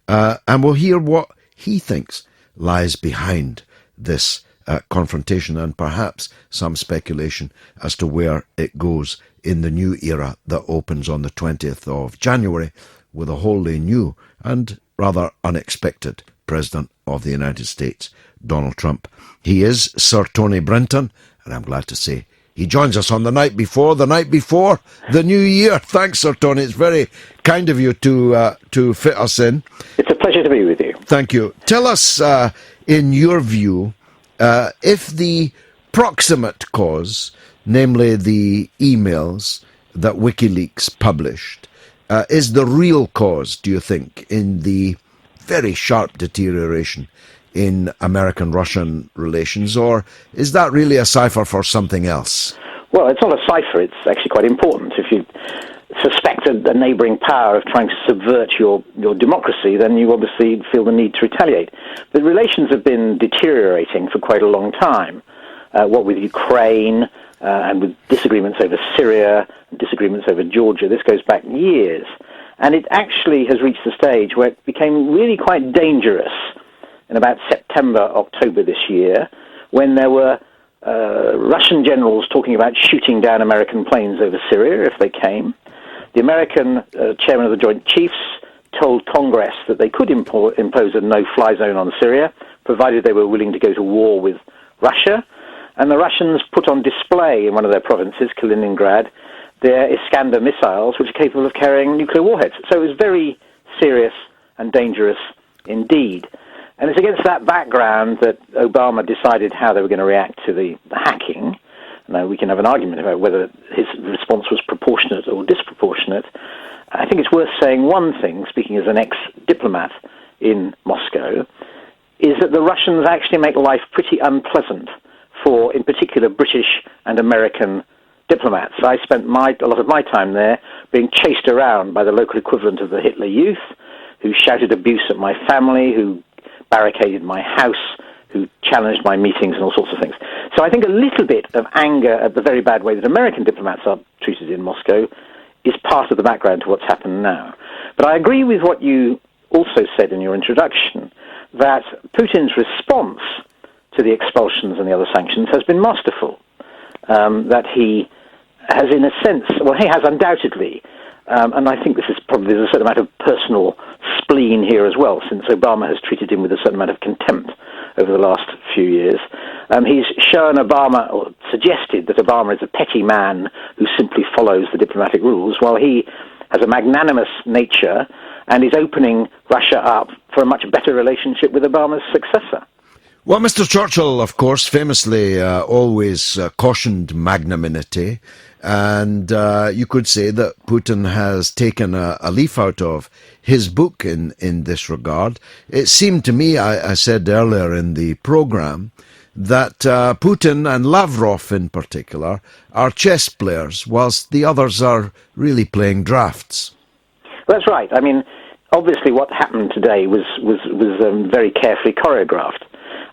and we'll hear what he thinks lies behind this confrontation and perhaps some speculation as to where it goes in the new era that opens on the 20th of January with a wholly new and rather unexpected President of the United States, Donald Trump. He is Sir Tony Brenton, and I'm glad to say he joins us on the night before the new year. Thanks, Sir Tony. It's very kind of you to fit us in. It's a pleasure to be with you. Thank you. Tell us, in your view, if the proximate cause, namely the emails that WikiLeaks published, is the real cause, do you think, in the very sharp deterioration in American-Russian relations, or is that really a cipher for something else? Well, it's not a cipher. It's actually quite important. If you suspect a neighbouring power of trying to subvert your democracy, then you obviously feel the need to retaliate. The relations have been deteriorating for quite a long time. What with Ukraine and with disagreements over Syria, disagreements over Georgia, this goes back years. And it actually has reached the stage where it became really quite dangerous in about September, October this year, when there were Russian generals talking about shooting down American planes over Syria if they came. The American chairman of the Joint Chiefs told Congress that they could impose a no-fly zone on Syria, provided they were willing to go to war with Russia. And the Russians put on display in one of their provinces, Kaliningrad, their Iskander missiles, which are capable of carrying nuclear warheads. So it was very serious and dangerous indeed. And it's against that background that Obama decided how they were going to react to the hacking. Now, we can have an argument about whether his response was proportionate or disproportionate. I think it's worth saying one thing, speaking as an ex-diplomat in Moscow, is that the Russians actually make life pretty unpleasant for, in particular, British and American diplomats. I spent a lot of my time there being chased around by the local equivalent of the Hitler Youth, who shouted abuse at my family, who barricaded my house, who challenged my meetings and all sorts of things. So I think a little bit of anger at the very bad way that American diplomats are treated in Moscow is part of the background to what's happened now. But I agree with what you also said in your introduction, that Putin's response to the expulsions and the other sanctions has been masterful. That he has, in a sense, he has undoubtedly, and I think this is probably there's a certain amount of personal spleen here as well, since Obama has treated him with a certain amount of contempt over the last few years. He's shown Obama, or suggested that Obama is a petty man who simply follows the diplomatic rules, while he has a magnanimous nature and is opening Russia up for a much better relationship with Obama's successor. Well, Mr. Churchill, of course, famously always cautioned magnanimity, and you could say that Putin has taken a leaf out of his book in this regard. It seemed to me, I said earlier in the programme, that Putin and Lavrov in particular are chess players, whilst the others are really playing drafts. That's right. I mean, obviously what happened today was very carefully choreographed.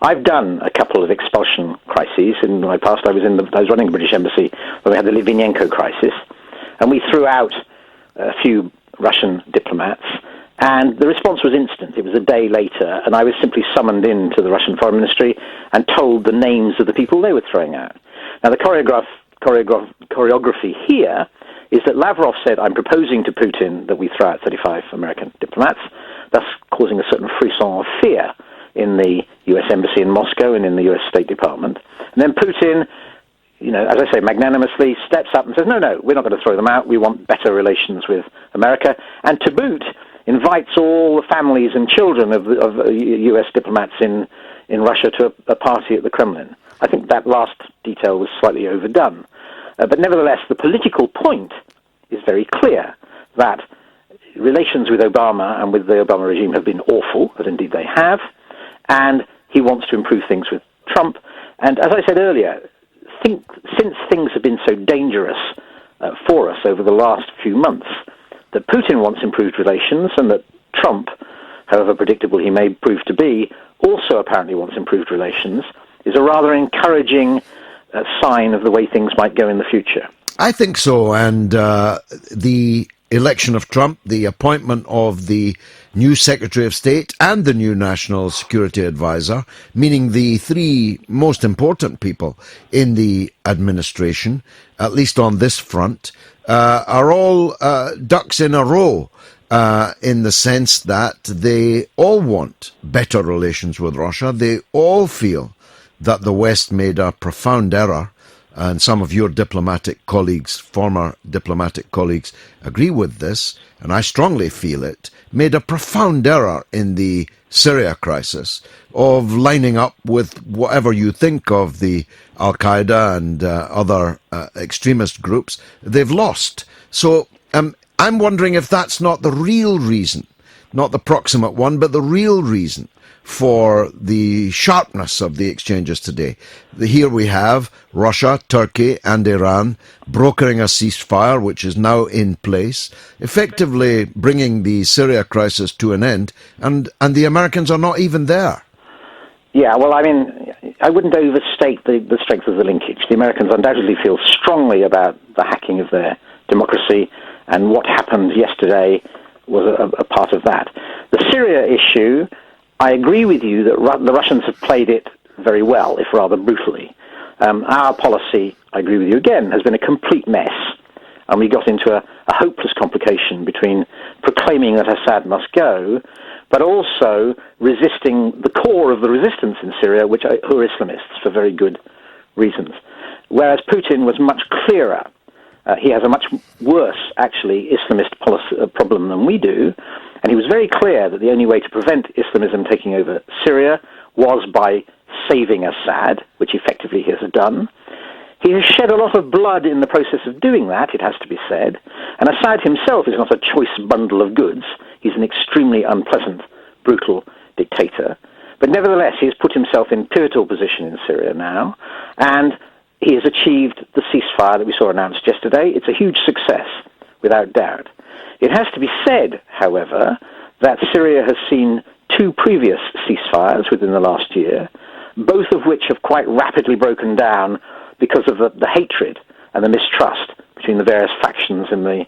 I've done a couple of expulsion crises in my past. I was running the British Embassy when we had the Litvinenko crisis, and we threw out a few Russian diplomats, and the response was instant. It was a day later, and I was simply summoned into the Russian Foreign Ministry and told the names of the people they were throwing out. Now, the choreography here is that Lavrov said, I'm proposing to Putin that we throw out 35 American diplomats, thus causing a certain frisson of fear in the U.S. Embassy in Moscow and in the U.S. State Department. And then Putin, as I say, magnanimously steps up and says, no, we're not going to throw them out. We want better relations with America. And to boot, invites all the families and children of U.S. diplomats in Russia to a party at the Kremlin. I think that last detail was slightly overdone. But nevertheless, the political point is very clear that relations with Obama and with the Obama regime have been awful, as indeed they have, and he wants to improve things with Trump. And as I said earlier, since things have been so dangerous for us over the last few months, that Putin wants improved relations and that Trump, however predictable he may prove to be, also apparently wants improved relations, is a rather encouraging sign of the way things might go in the future. I think so, and the election of Trump, the appointment of the new Secretary of State and the new National Security Advisor, meaning the three most important people in the administration, at least on this front, are all ducks in a row in the sense that they all want better relations with Russia. They all feel that the West made a profound error, and some of your diplomatic colleagues, former diplomatic colleagues, agree with this, and I strongly feel it, made a profound error in the Syria crisis of lining up with whatever you think of the Al-Qaeda and other extremist groups. They've lost. So I'm wondering if that's not the real reason, not the proximate one, but the real reason for the sharpness of the exchanges today. Here we have Russia, Turkey and Iran brokering a ceasefire which is now in place, effectively bringing the Syria crisis to an end, and the Americans are not even there. Yeah, well, I mean, I wouldn't overstate the strength of the linkage. The Americans undoubtedly feel strongly about the hacking of their democracy, and what happened yesterday was a part of that. The Syria issue, I agree with you that the Russians have played it very well, if rather brutally. Our policy, I agree with you again, has been a complete mess. And we got into a hopeless complication between proclaiming that Assad must go, but also resisting the core of the resistance in Syria, who are Islamists for very good reasons. Whereas Putin was much clearer. He has a much worse, actually, Islamist problem than we do. And he was very clear that the only way to prevent Islamism taking over Syria was by saving Assad, which effectively he has done. He has shed a lot of blood in the process of doing that, it has to be said. And Assad himself is not a choice bundle of goods. He's an extremely unpleasant, brutal dictator. But nevertheless, he has put himself in pivotal position in Syria now, and he has achieved the ceasefire that we saw announced yesterday. It's a huge success, without doubt. It has to be said, however, that Syria has seen two previous ceasefires within the last year, both of which have quite rapidly broken down because of the hatred and the mistrust between the various factions in the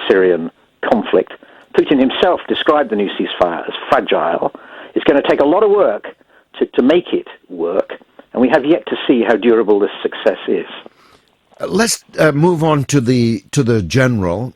Syrian conflict. Putin himself described the new ceasefire as fragile. It's going to take a lot of work to make it work, and we have yet to see how durable this success is. Let's move on to the general.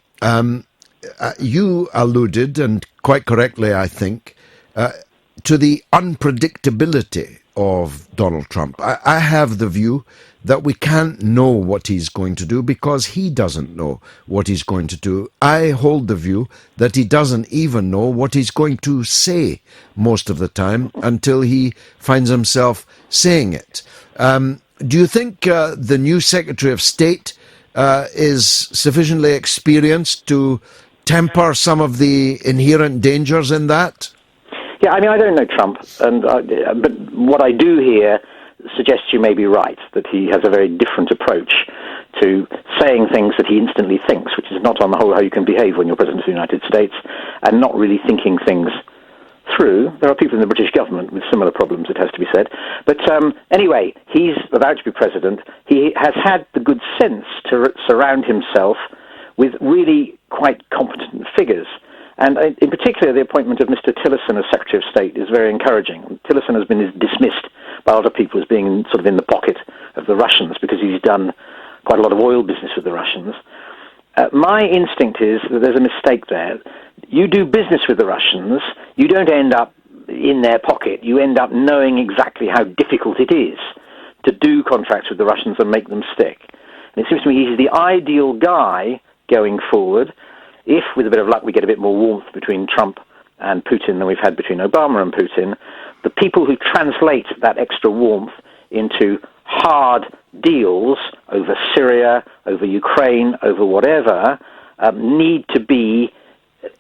You alluded, and quite correctly, I think, to the unpredictability of Donald Trump. I have the view that we can't know what he's going to do because he doesn't know what he's going to do. I hold the view that he doesn't even know what he's going to say most of the time until he finds himself saying it. Do you think the new Secretary of State is sufficiently experienced to temper some of the inherent dangers in that? Yeah, I mean, I don't know Trump, but what I do hear suggests you may be right, that he has a very different approach to saying things that he instantly thinks, which is not on the whole how you can behave when you're President of the United States, and not really thinking things through. There are people in the British government with similar problems, it has to be said. But anyway, he's about to be president. He has had the good sense to surround himself with really quite competent figures. And in particular, the appointment of Mr. Tillerson as Secretary of State is very encouraging. Tillerson has been dismissed by a lot of people as being sort of in the pocket of the Russians because he's done quite a lot of oil business with the Russians. My instinct is that there's a mistake there. You do business with the Russians, you don't end up in their pocket. You end up knowing exactly how difficult it is to do contracts with the Russians and make them stick. And it seems to me he's the ideal guy going forward if, with a bit of luck, we get a bit more warmth between Trump and Putin than we've had between Obama and Putin, the people who translate that extra warmth into hard deals over Syria, over Ukraine, over whatever, need to be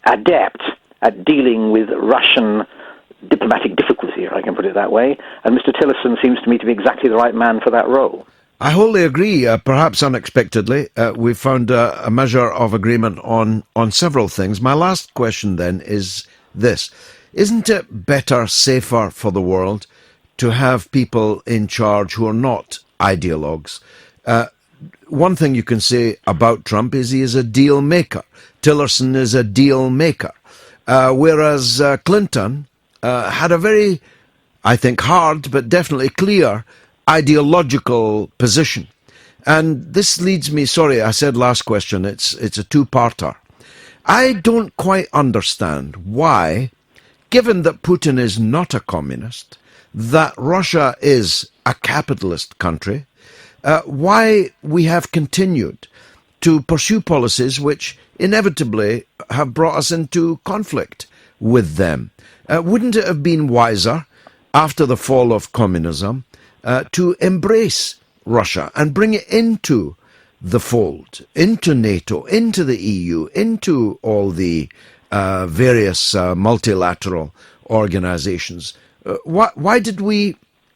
adept at dealing with Russian diplomatic difficulty, if I can put it that way. And Mr. Tillerson seems to me to be exactly the right man for that role. I wholly agree. Perhaps unexpectedly, we've found a measure of agreement on several things. My last question then is this. Isn't it better, safer for the world to have people in charge who are not ideologues? One thing you can say about Trump is he is a deal maker. Tillerson is a deal maker. Whereas Clinton had a very, I think, hard but definitely clear ideological position. And this leads me, sorry, I said last question, it's a two-parter. I don't quite understand why, given that Putin is not a communist, that Russia is a capitalist country, why we have continued to pursue policies which inevitably have brought us into conflict with them. Wouldn't it have been wiser, after the fall of communism, to embrace Russia and bring it into the fold, into NATO, into the EU, into all the various multilateral organizations? Why did we,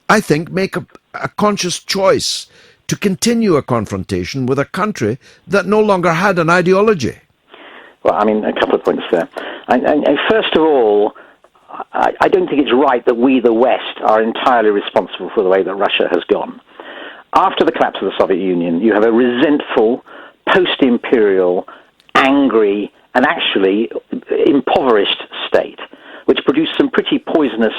I think, make a conscious choice to continue a confrontation with a country that no longer had an ideology? Well, I mean, a couple of points there. First of all, I don't think it's right that we, the West, are entirely responsible for the way that Russia has gone. After the collapse of the Soviet Union, you have a resentful, post-imperial, angry, and actually impoverished state, which produced some pretty poisonous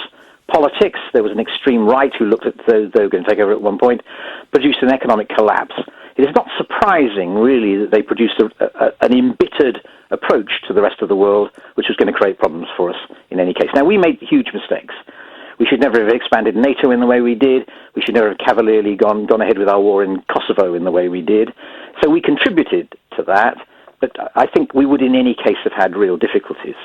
politics. There was an extreme right who looked at they were going to take over at one point, produced an economic collapse. It is not surprising, really, that they produced an embittered approach to the rest of the world, which was going to create problems for us in any case. Now, we made huge mistakes. We should never have expanded NATO in the way we did. We should never have cavalierly gone ahead with our war in Kosovo in the way we did. So we contributed to that, but I think we would in any case have had real difficulties.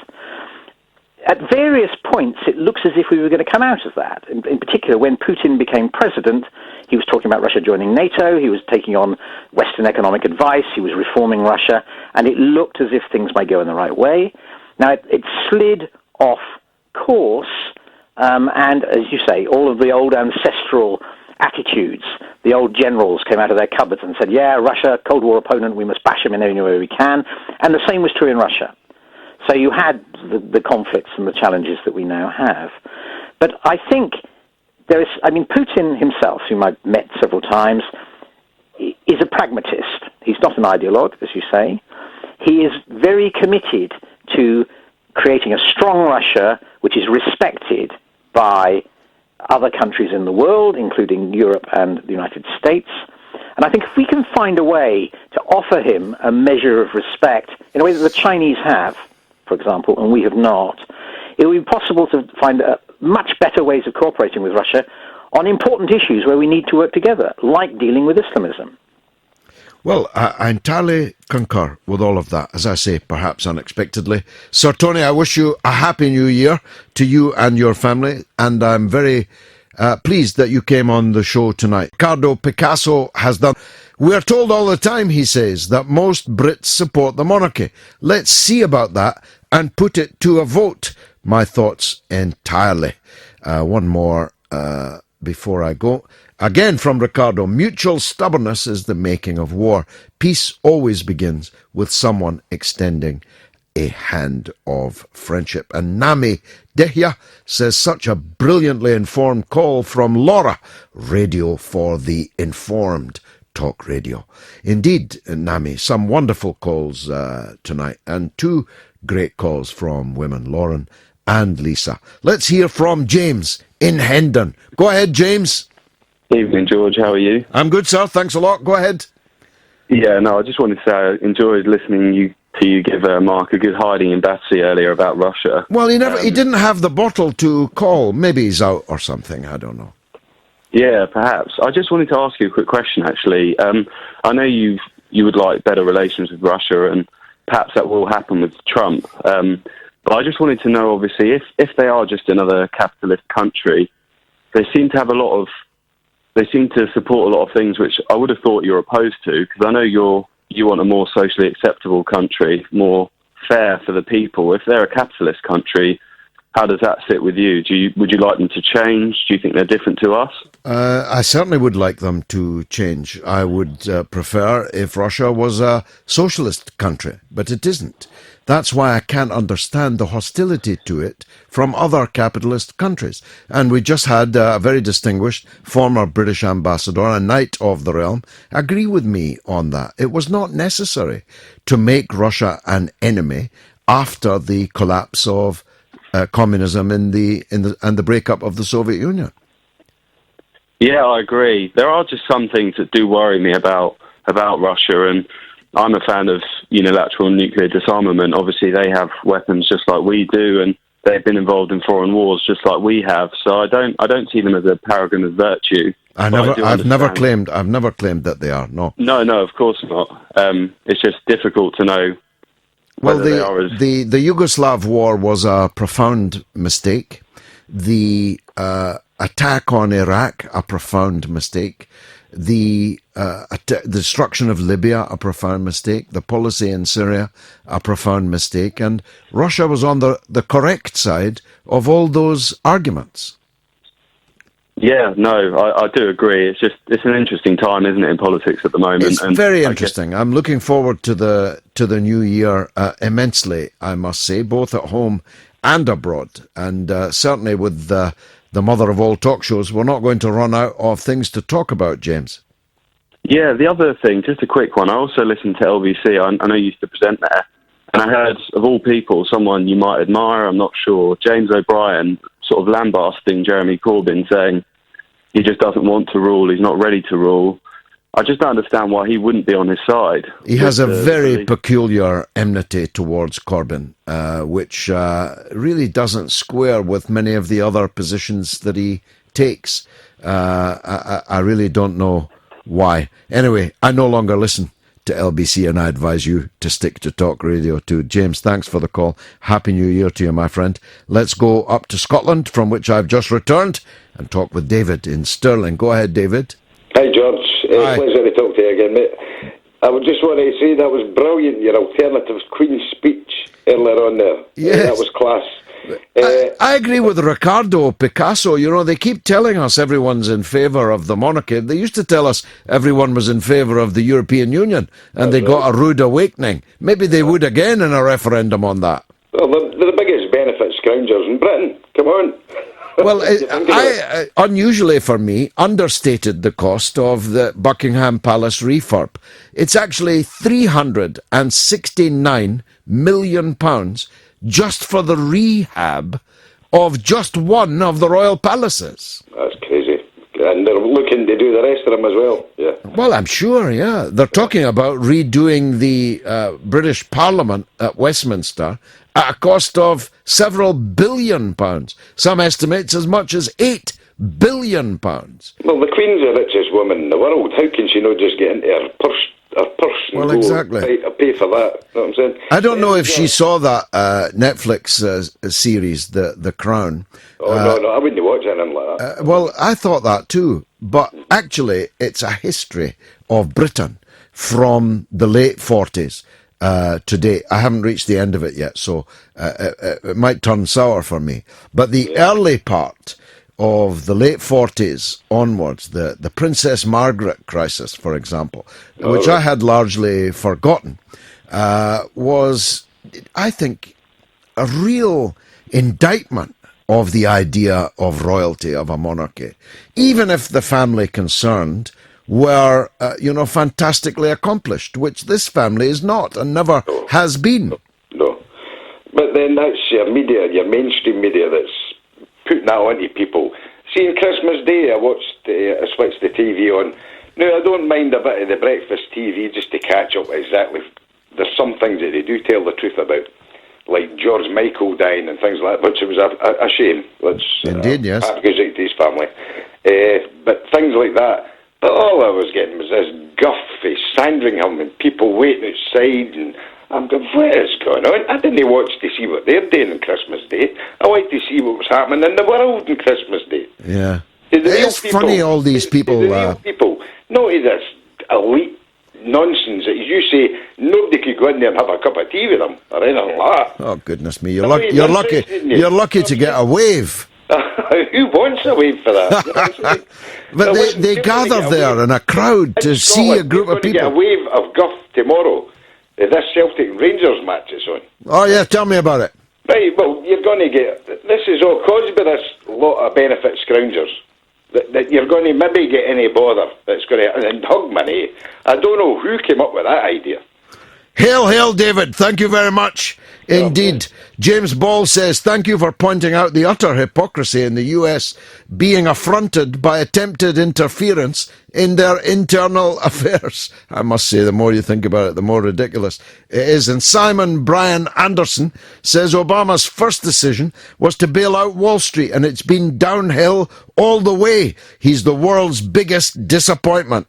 At various points, it looks as if we were going to come out of that. In particular, when Putin became president, he was talking about Russia joining NATO, he was taking on Western economic advice, he was reforming Russia, and it looked as if things might go in the right way. Now, it slid off course, and as you say, all of the old ancestral attitudes, the old generals came out of their cupboards and said, yeah, Russia, Cold War opponent, we must bash them in any way we can, and the same was true in Russia. So you had the conflicts and the challenges that we now have. But I think Putin himself, whom I've met several times, is a pragmatist. He's not an ideologue, as you say. He is very committed to creating a strong Russia which is respected by other countries in the world, including Europe and the United States. And I think if we can find a way to offer him a measure of respect in a way that the Chinese have, for example, and we have not, it will be possible to find much better ways of cooperating with Russia on important issues where we need to work together, like dealing with Islamism. Well, I entirely concur with all of that, as I say, perhaps unexpectedly. Sir Tony, I wish you a happy new year to you and your family, and I'm very pleased that you came on the show tonight. Ricardo Picasso has done. We are told all the time, he says, that most Brits support the monarchy. Let's see about that and put it to a vote. My thoughts entirely. One more before I go. Again from Ricardo, mutual stubbornness is the making of war. Peace always begins with someone extending a hand of friendship. And Nami Dehya says, such a brilliantly informed call from Laura. Radio for the informed. Talk Radio. Indeed, Nami, some wonderful calls tonight, and two great calls from women, Lauren and Lisa. Let's hear from James in Hendon. Go ahead, James. Evening, George. How are you? I'm good, sir. Thanks a lot. Go ahead. Yeah, no, I just wanted to say I enjoyed listening to you give Mark a good hiding in Battersea earlier about Russia. Well, he didn't have the bottle to call. Maybe he's out or something. I don't know. Yeah, perhaps. I just wanted to ask you a quick question, actually. I know you would like better relations with Russia, and perhaps that will happen with Trump. But I just wanted to know, obviously, if they are just another capitalist country, they seem to support a lot of things which I would have thought you're opposed to, because I know you want a more socially acceptable country, more fair for the people. If they're a capitalist country, how does that sit with you? Would you like them to change? Do you think they're different to us? I certainly would like them to change. I would prefer if Russia was a socialist country, but it isn't. That's why I can't understand the hostility to it from other capitalist countries. And we just had a very distinguished former British ambassador, a knight of the realm, agree with me on that. It was not necessary to make Russia an enemy after the collapse of communism and the breakup of the Soviet Union. Yeah, I agree. There are just some things that do worry me about Russia, and I'm a fan of unilateral nuclear disarmament. Obviously, they have weapons just like we do, and they've been involved in foreign wars just like we have. So I don't see them as a paragon of virtue. I've never claimed that they are. No. No, of course not. It's just difficult to know. Well, the Yugoslav war was a profound mistake. The attack on Iraq, a profound mistake. The destruction of Libya, a profound mistake. The policy in Syria, a profound mistake. And Russia was on the correct side of all those arguments. Yeah, no, I do agree. It's an interesting time, isn't it, in politics at the moment? It's very interesting. I'm looking forward to the new year immensely, I must say, both at home and abroad. And certainly with the mother of all talk shows, we're not going to run out of things to talk about, James. Yeah, the other thing, just a quick one. I also listened to LBC. I know you used to present there. And I heard, of all people, someone you might admire, I'm not sure, James O'Brien, sort of lambasting Jeremy Corbyn, saying he just doesn't want to rule, he's not ready to rule. I just don't understand why he wouldn't be on his side. He has a very peculiar enmity towards Corbyn, which really doesn't square with many of the other positions that he takes. I really don't know why. Anyway, I no longer listen to LBC, and I advise you to stick to Talk Radio too. James, thanks for the call. Happy New Year to you, my friend. Let's go up to Scotland, from which I've just returned, and talk with David in Stirling. Go ahead, David. Hi, George. Pleasure to talk to you again, mate. I would just want to say that was brilliant, your Alternatives Queen's speech earlier on there. Yes. That was class. I agree with Ricardo Picasso. They keep telling us everyone's in favour of the monarchy. They used to tell us everyone was in favour of the European Union, and they got a rude awakening. Maybe they would again in a referendum on that. Well, they're the biggest benefit scroungers in Britain. Come on. Well, I unusually for me, understated the cost of the Buckingham Palace refurb. It's actually £369 million just for the rehab of just one of the royal palaces. That's crazy. And they're looking to do the rest of them as well. Yeah. Well, I'm sure, yeah. They're talking about redoing the British Parliament at Westminster at a cost of several £billion. Some estimates as much as £8 billion. Well, the Queen's the richest woman in the world. How can she not just get into her purse and exactly. Pay for that? You know what I'm saying? I don't know if she saw that Netflix series, The Crown. Oh, no, I wouldn't watch anything like that. Well, I thought that too. But actually, it's a history of Britain from the late 40s to date. I haven't reached the end of it yet, so it might turn sour for me. But the early part of the late 40s onwards, the Princess Margaret crisis, for example, which I had largely forgotten, was, I think, a real indictment of the idea of royalty, of a monarchy, even if the family concerned were, fantastically accomplished, which this family is not and never has been. No. But then that's your media, your mainstream media, that's putting that onto people. See, on Christmas Day, I switched the TV on. Now, I don't mind a bit of the breakfast TV just to catch up exactly. There's some things that they do tell the truth about, like George Michael dying and things like that, which was a shame. Indeed, yes. Happy goes out to his family. But things like that. But all I was getting was this guff of Sandringham and people waiting outside and I'm going, what is going on? I didn't watch to see what they're doing on Christmas Day. I like to see what was happening in the world on Christmas Day. Yeah. It's funny, all these people... The real people, not this elite nonsense that you say nobody could go in there and have a cup of tea with them or anything like that. Oh, goodness me. You're lucky to get a wave. Who wants a wave for that? You know what I'm But they gather there in a crowd to see a group of people. Get a wave of guff tomorrow. This Celtic Rangers match is on. Oh, yeah, tell me about it. Right, well, you're going to get... This is all caused by this lot of benefit scroungers. That you're going to maybe get any bother that's going to... And hug money. I don't know who came up with that idea. Hail, hail, David. Thank you very much indeed. James Ball says, thank you for pointing out the utter hypocrisy in the US being affronted by attempted interference in their internal affairs. I must say, the more you think about it, the more ridiculous it is. And Simon Brian Anderson says Obama's first decision was to bail out Wall Street, and it's been downhill all the way. He's the world's biggest disappointment.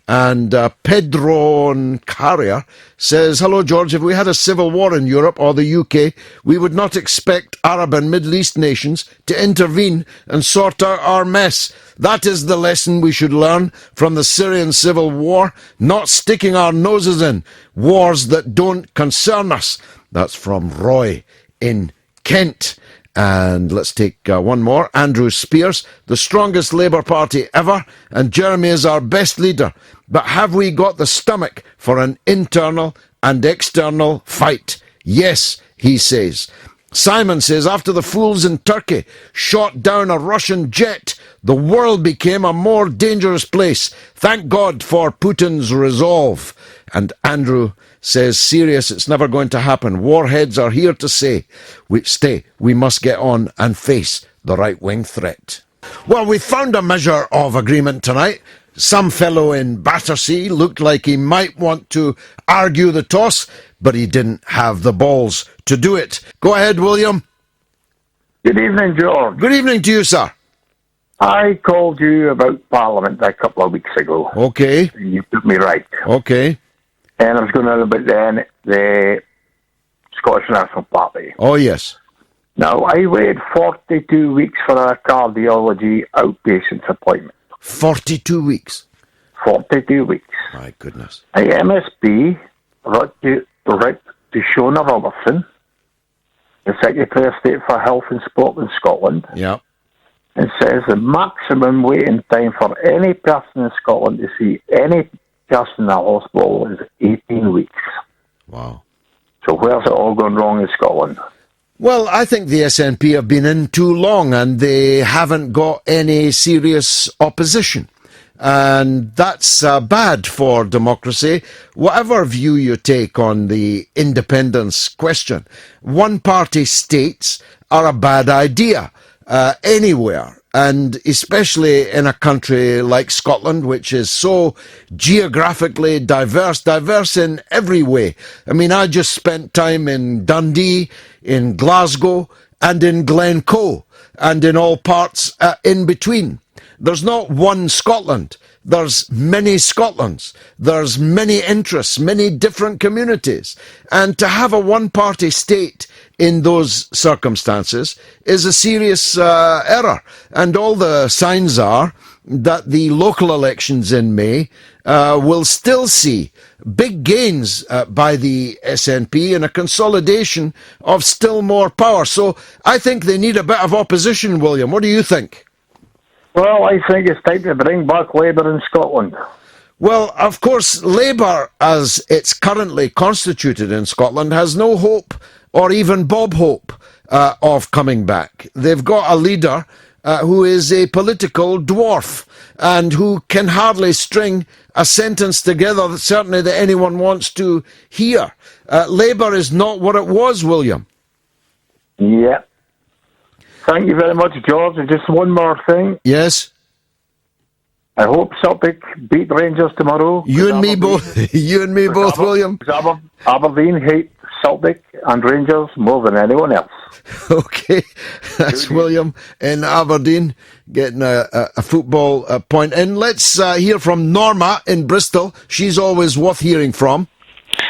And Pedro Carrier says, hello, George. If we had a civil war in Europe or the UK, we would not expect Arab and Middle East nations to intervene and sort out our mess. That is the lesson we should learn from the Syrian civil war, not sticking our noses in wars that don't concern us. That's from Roy in Kent. And let's take one more. Andrew Spears, the strongest Labour Party ever, and Jeremy is our best leader. But have we got the stomach for an internal and external fight? Yes, he says. Simon says, after the fools in Turkey shot down a Russian jet, the world became a more dangerous place. Thank God for Putin's resolve. And Andrew says, serious, it's never going to happen. Warheads are here to stay. We must get on and face the right-wing threat. Well, we found a measure of agreement tonight. Some fellow in Battersea looked like he might want to argue the toss, but he didn't have the balls to do it. Go ahead, William. Good evening, George. Good evening to you, sir. I called you about Parliament a couple of weeks ago. Okay. You put me right. Okay. And I was going on about the Scottish National Party. Oh, yes. Now, I waited 42 weeks for a cardiology outpatient appointment. 42 weeks? 42 weeks. My goodness. A MSP wrote to Shona Robertson, the Secretary of State for Health and Sport in Scotland, and says the maximum waiting time for any person in Scotland to see any person in the hospital is 18 weeks. Wow. So where's it all gone wrong in Scotland? Well, I think the SNP have been in too long and they haven't got any serious opposition. And that's bad for democracy. Whatever view you take on the independence question, one-party states are a bad idea anywhere. And especially in a country like Scotland, which is so geographically diverse in every way. I mean, I just spent time in Dundee, in Glasgow, and in Glencoe, and in all parts in between. There's not one Scotland. There's many Scotlands. There's many interests, many different communities. And to have a one-party state in those circumstances is a serious error. And all the signs are that the local elections in May will still see big gains by the SNP and a consolidation of still more power. So I think they need a bit of opposition, William. What do you think? Well, I think it's time to bring back Labour in Scotland. Well, of course, Labour, as it's currently constituted in Scotland, has no hope or even bob hope of coming back. They've got a leader who is a political dwarf and who can hardly string a sentence together, certainly that anyone wants to hear. Labour is not what it was, William. Yeah. Thank you very much, George. And just one more thing. Yes? I hope Celtic beat Rangers tomorrow. You and me both. You and me both, William. Aberdeen hate Celtic and Rangers more than anyone else. Okay, that's William in Aberdeen getting a football point in. Let's hear from Norma in Bristol. She's always worth hearing from.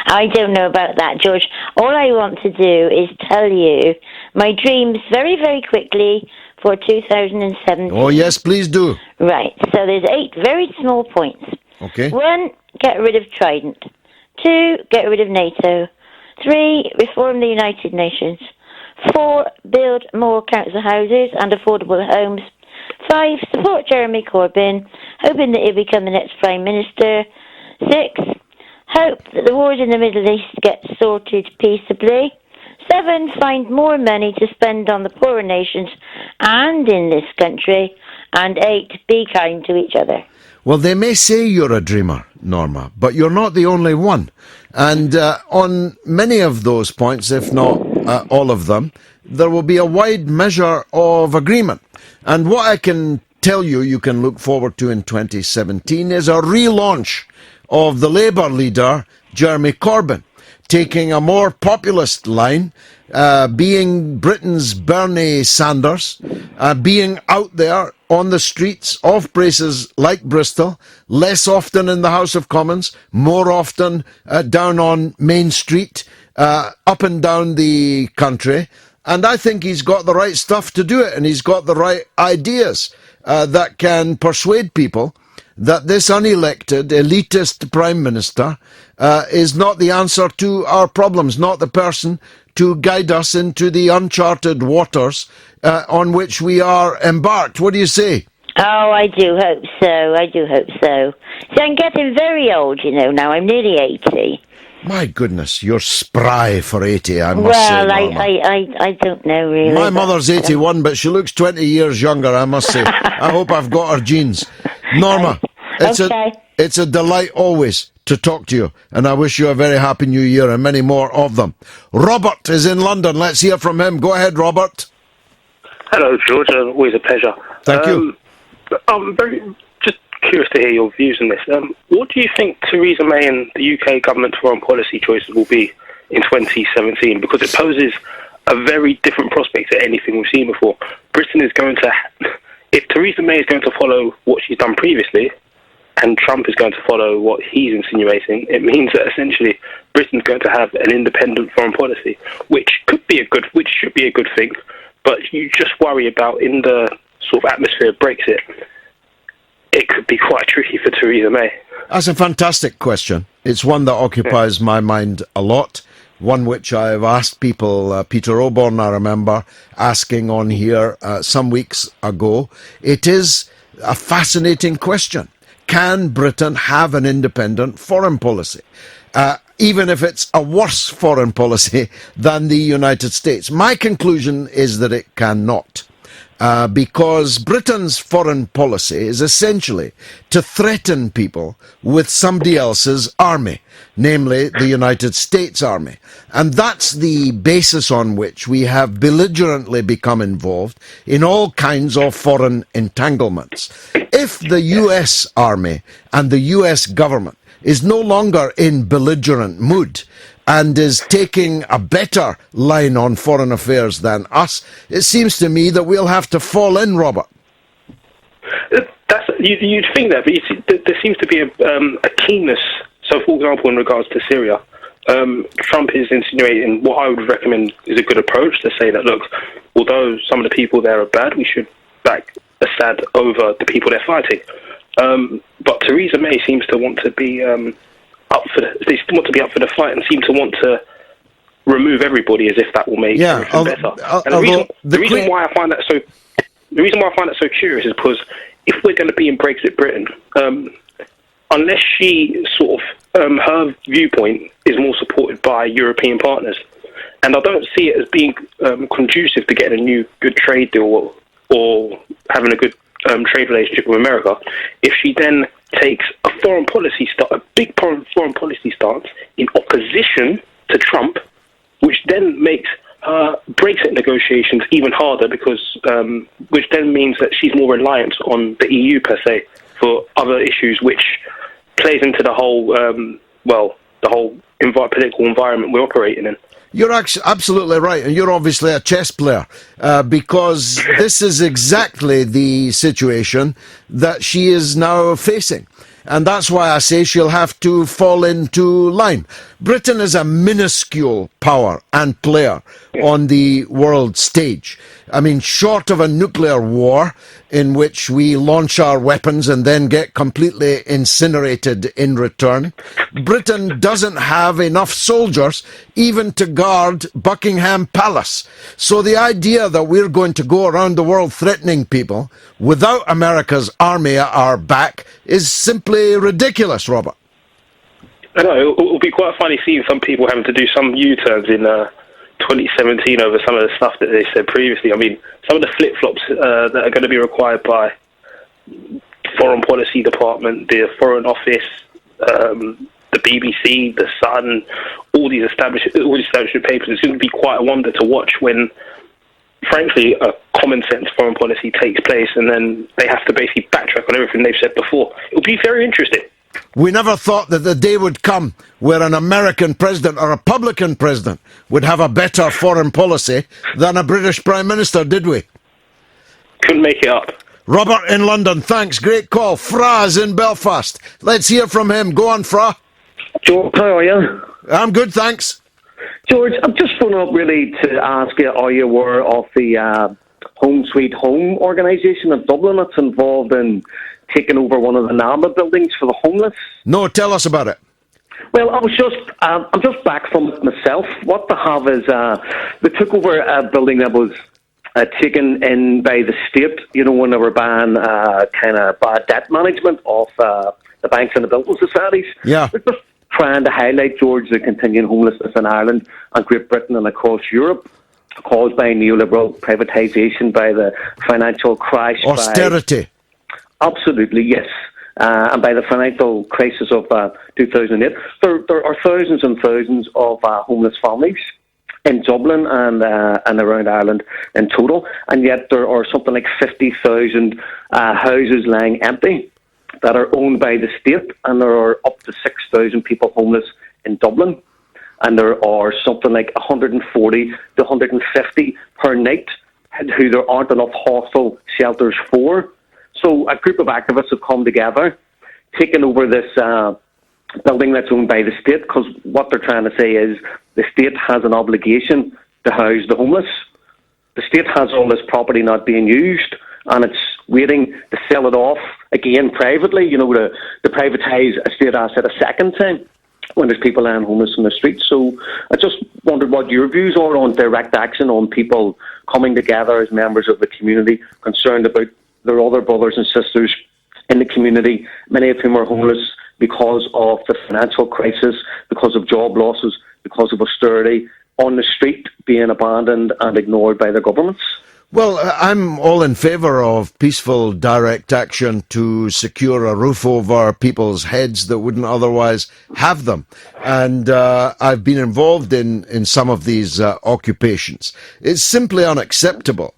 I don't know about that, George. All I want to do is tell you my dreams very, very quickly for 2017. Oh, yes, please do. Right, so there's 8 very small points. Okay. 1, get rid of Trident. 2, get rid of NATO. 3, reform the United Nations. 4, build more council houses and affordable homes. 5, support Jeremy Corbyn, hoping that he'll become the next Prime Minister. 6, hope that the wars in the Middle East get sorted peaceably. 7, find more money to spend on the poorer nations and in this country. And 8, be kind to each other. Well, they may say you're a dreamer, Norma, but you're not the only one. And on many of those points, if not all of them, there will be a wide measure of agreement. And what I can tell you you can look forward to in 2017 is a relaunch of the Labour leader, Jeremy Corbyn, taking a more populist line, being Britain's Bernie Sanders, being out there on the streets of places like Bristol, less often in the House of Commons, more often down on Main Street, up and down the country. And I think he's got the right stuff to do it, and he's got the right ideas that can persuade people that this unelected, elitist Prime Minister is not the answer to our problems, not the person to guide us into the uncharted waters on which we are embarked. What do you say? Oh, I do hope so. I do hope so. So I'm getting very old, you know, now. I'm nearly 80. My goodness, you're spry for 80, I must say, Norma. I don't know, really. My mother's 81, but she looks 20 years younger, I must say. I hope I've got her genes. Norma, it's a delight always to talk to you, and I wish you a very happy new year and many more of them. Robert is in London. Let's hear from him. Go ahead, Robert. Hello, George. Always a pleasure. Thank you. I'm very just curious to hear your views on this. What do you think Theresa May and the UK government's foreign policy choices will be in 2017? Because it poses a very different prospect to anything we've seen before. Britain is going to, if Theresa May is going to follow what she's done previously, and Trump is going to follow what he's insinuating, it means that essentially Britain's going to have an independent foreign policy, which should be a good thing. But you just worry about, in the sort of atmosphere of Brexit, it could be quite tricky for Theresa May. That's a fantastic question. It's one that occupies my mind a lot. One which I've asked people, Peter Oborn, I remember, asking on here some weeks ago. It is a fascinating question. Can Britain have an independent foreign policy? Even if it's a worse foreign policy than the United States? My conclusion is that it cannot. Because Britain's foreign policy is essentially to threaten people with somebody else's army, namely the United States Army. And that's the basis on which we have belligerently become involved in all kinds of foreign entanglements. If the US Army and the US government is no longer in belligerent mood and is taking a better line on foreign affairs than us, it seems to me that we'll have to fall in, Robert. You'd think that, but you see, there seems to be a keenness. So, for example, in regards to Syria, Trump is insinuating what I would recommend is a good approach to say that, look, although some of the people there are bad, we should back Assad over the people they're fighting. But Theresa May seems to want to be up for the fight, and seem to want to remove everybody as if that will make everything better. And the reason why I find that so curious is because if we're going to be in Brexit Britain, unless she sort of her viewpoint is more supported by European partners, and I don't see it as being conducive to getting a new good trade deal or having a good trade relationship with America, if she then takes a big foreign policy stance in opposition to Trump, which then makes Brexit negotiations even harder, because which then means that she's more reliant on the EU per se for other issues, which plays into the whole political environment we're operating in. You're absolutely right, and you're obviously a chess player, because this is exactly the situation that she is now facing. And that's why I say she'll have to fall into line. Britain is a minuscule power and player on the world stage. I mean, short of a nuclear war in which we launch our weapons and then get completely incinerated in return, Britain doesn't have enough soldiers even to guard Buckingham Palace. So the idea that we're going to go around the world threatening people without America's army at our back is simply ridiculous, Robert. I know, it'll be quite funny seeing some people having to do some U-turns in 2017 over some of the stuff that they said previously. I mean, some of the flip-flops that are going to be required by Foreign Policy Department, the Foreign Office, the BBC, the Sun, all these establishment papers. It's going to be quite a wonder to watch when, frankly, a common sense foreign policy takes place and then they have to basically backtrack on everything they've said before. It'll be very interesting. We never thought that the day would come where an American president or a Republican president would have a better foreign policy than a British Prime Minister, did we? Couldn't make it up. Robert in London, thanks. Great call. Fra's in Belfast. Let's hear from him. Go on, Fra. George, how are you? I'm good, thanks. George, I'm just phoning up really to ask you, are you aware of the Home Sweet Home organisation in Dublin that's involved in taking over one of the NAMA buildings for the homeless? No, tell us about it. Well, I'm just back from it myself. What they have is they took over a building that was taken in by the state, you know, when they were buying kind of bad debt management of the banks and the building societies. Yeah. They're just trying to highlight, George, the continuing homelessness in Ireland and Great Britain and across Europe, caused by neoliberal privatisation, by the financial crash. Austerity. Absolutely, yes. And by the financial crisis of 2008. There are thousands and thousands of homeless families in Dublin and around Ireland in total, and yet there are something like 50,000 houses lying empty that are owned by the state, and there are up to 6,000 people homeless in Dublin, and there are something like 140 to 150 per night who there aren't enough hostel shelters for. So a group of activists have come together, taken over this building that's owned by the state, because what they're trying to say is the state has an obligation to house the homeless. The state has all this property not being used, and it's waiting to sell it off again privately, you know, to privatise a state asset a second time when there's people lying homeless in the streets. So I just wondered what your views are on direct action, on people coming together as members of the community, concerned about their other brothers and sisters in the community, many of whom are homeless because of the financial crisis, because of job losses, because of austerity, on the street, being abandoned and ignored by their governments. Well, I'm all in favour of peaceful direct action to secure a roof over people's heads that wouldn't otherwise have them. And I've been involved in some of these occupations. It's simply unacceptable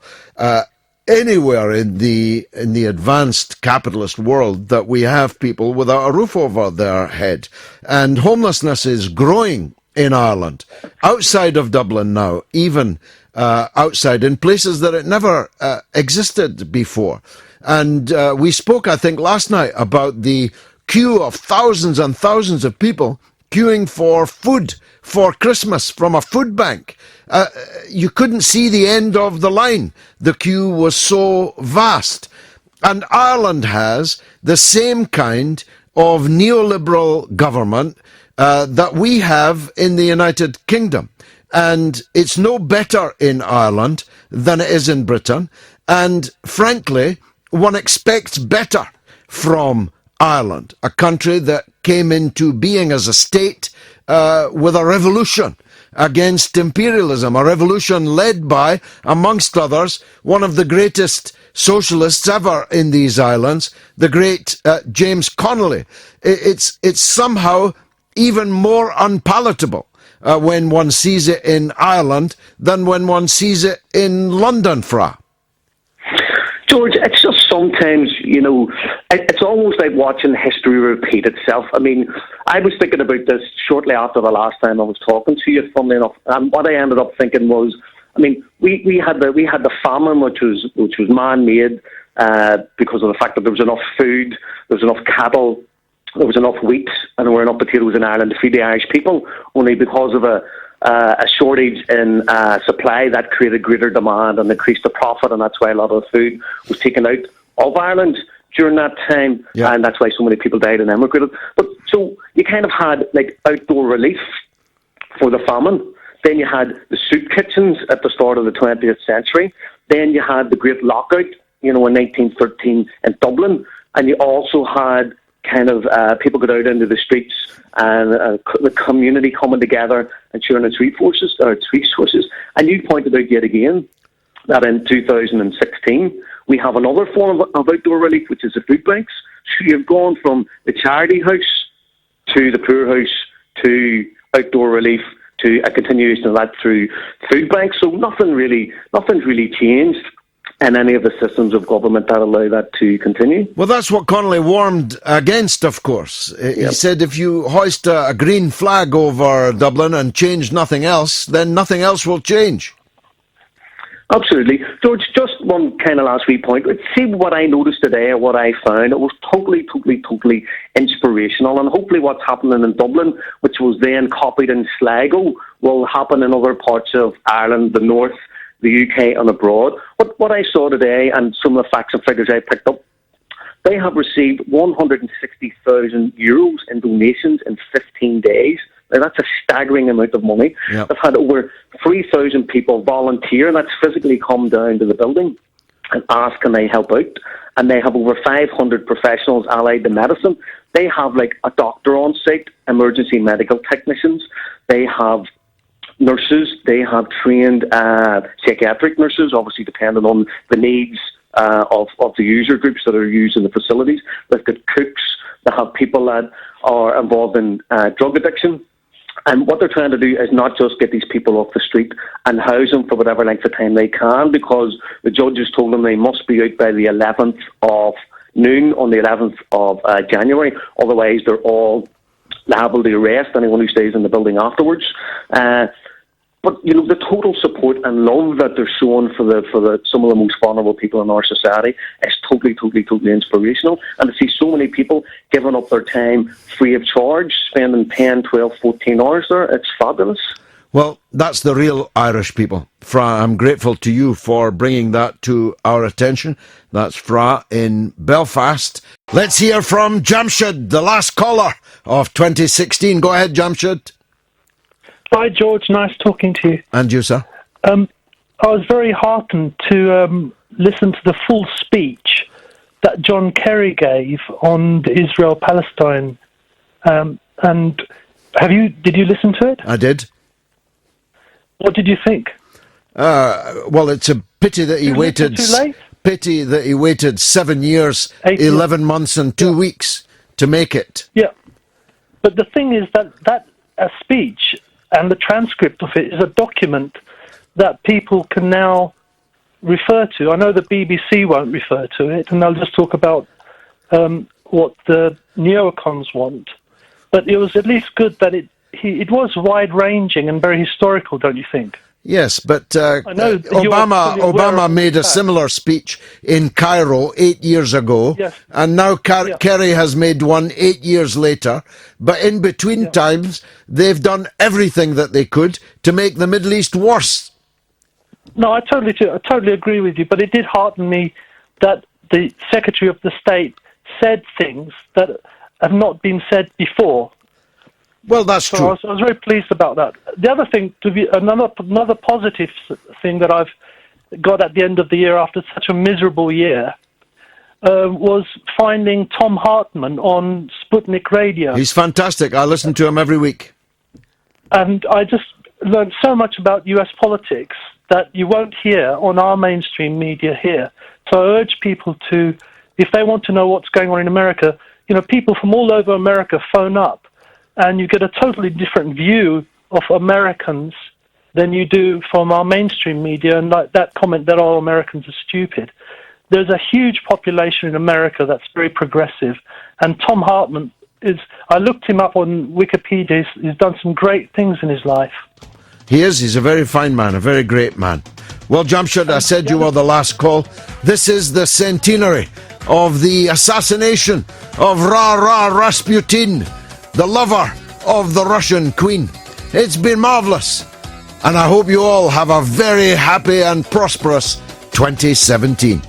anywhere in the advanced capitalist world that we have people without a roof over their head. And homelessness is growing in Ireland, outside of Dublin now, even outside, in places that it never existed before. And we spoke, I think, last night about the queue of thousands and thousands of people queuing for food for Christmas from a food bank. You couldn't see the end of the line. The queue was so vast. And Ireland has the same kind of neoliberal government that we have in the United Kingdom. And it's no better in Ireland than it is in Britain. And frankly, one expects better from Ireland, a country that came into being as a state with a revolution against imperialism, a revolution led by, amongst others, one of the greatest socialists ever in these islands, the great James Connolly. It's somehow even more unpalatable when one sees it in Ireland than when one sees it in London, Fra. George, it's just sometimes, you know, it's almost like watching history repeat itself. I mean, I was thinking about this shortly after the last time I was talking to you, funnily enough, and what I ended up thinking was, I mean, we had the famine, which was man-made because of the fact that there was enough food, there was enough cattle there was enough wheat and there were enough potatoes in Ireland to feed the Irish people, only because of a shortage in supply that created greater demand and increased the profit, and that's why a lot of the food was taken out of Ireland during that time, and that's why so many people died and emigrated. But so you kind of had like outdoor relief for the famine. Then you had the soup kitchens at the start of the 20th century. Then you had the Great Lockout, in 1913 in Dublin, and you also had kind of people got out into the streets and the community coming together and sharing its resources. And you pointed out yet again that in 2016 we have another form of outdoor relief, which is the food banks. So you've gone from the charity house to the poor house to outdoor relief to a continuation of that through food banks. So nothing's really changed in any of the systems of government that allow that to continue. Well, that's what Connolly warned against, of course. He said if you hoist a green flag over Dublin and change nothing else, then nothing else will change. Absolutely. George, just one kind of last wee point. See what I noticed today or what I found. It was totally inspirational, and hopefully what's happening in Dublin, which was then copied in Sligo, will happen in other parts of Ireland, the north, the UK and abroad. What I saw today, and some of the facts and figures I picked up, they have received €160,000 in donations in 15 days. Now, that's a staggering amount of money. Yep. They've had over 3,000 people volunteer, and that's physically come down to the building and ask, can they help out? And they have over 500 professionals allied to medicine. They have like a doctor on site, emergency medical technicians. They have nurses, they have trained psychiatric nurses, obviously depending on the needs of the user groups that are used in the facilities. They've got cooks, they have people that are involved in drug addiction. And what they're trying to do is not just get these people off the street and house them for whatever length of time they can, because the judges told them they must be out by the 11th of noon on the 11th of January. Otherwise, they're all liable to arrest anyone who stays in the building afterwards. But the total support and love that they're showing for the some of the most vulnerable people in our society is totally inspirational. And to see so many people giving up their time free of charge, spending 10, 12, 14 hours there, it's fabulous. Well, that's the real Irish people. Fra, I'm grateful to you for bringing that to our attention. That's Fra in Belfast. Let's hear from Jamshed, the last caller of 2016. Go ahead, Jamshed. Hi, George. Nice talking to you. And you, sir? I was very heartened to listen to the full speech that John Kerry gave on Israel-Palestine. And did you listen to it? I did. What did you think? Well, it's a pity that he waited. Too late? Pity that he waited 7 years, 11 months, and 2 weeks to make it. Yeah, but the thing is that a speech and the transcript of it is a document that people can now refer to. I know the BBC won't refer to it, and they'll just talk about what the neocons want. But it was at least good that it was wide-ranging and very historical, don't you think? Yes, but Obama made a similar speech in Cairo 8 years ago, yes. And now Kerry has made one 8 years later. But in between times, they've done everything that they could to make the Middle East worse. No, I totally agree with you, but it did hearten me that the Secretary of the State said things that have not been said before. Well, that's true. I was very pleased about that. The other thing, another positive thing that I've got at the end of the year after such a miserable year was finding Tom Hartman on Sputnik Radio. He's fantastic. I listen to him every week. And I just learned so much about US politics that you won't hear on our mainstream media here. So I urge people to, if they want to know what's going on in America, people from all over America phone up, and you get a totally different view of Americans than you do from our mainstream media, and like that comment that all Americans are stupid. There's a huge population in America that's very progressive, and Tom Hartman I looked him up on Wikipedia. He's done some great things in his life. He is. He's a very fine man, a very great man. Well, Jamshed, I said you were the last call. This is the centenary of the assassination of Rasputin, the lover of the Russian Queen. It's been marvellous, and I hope you all have a very happy and prosperous 2017.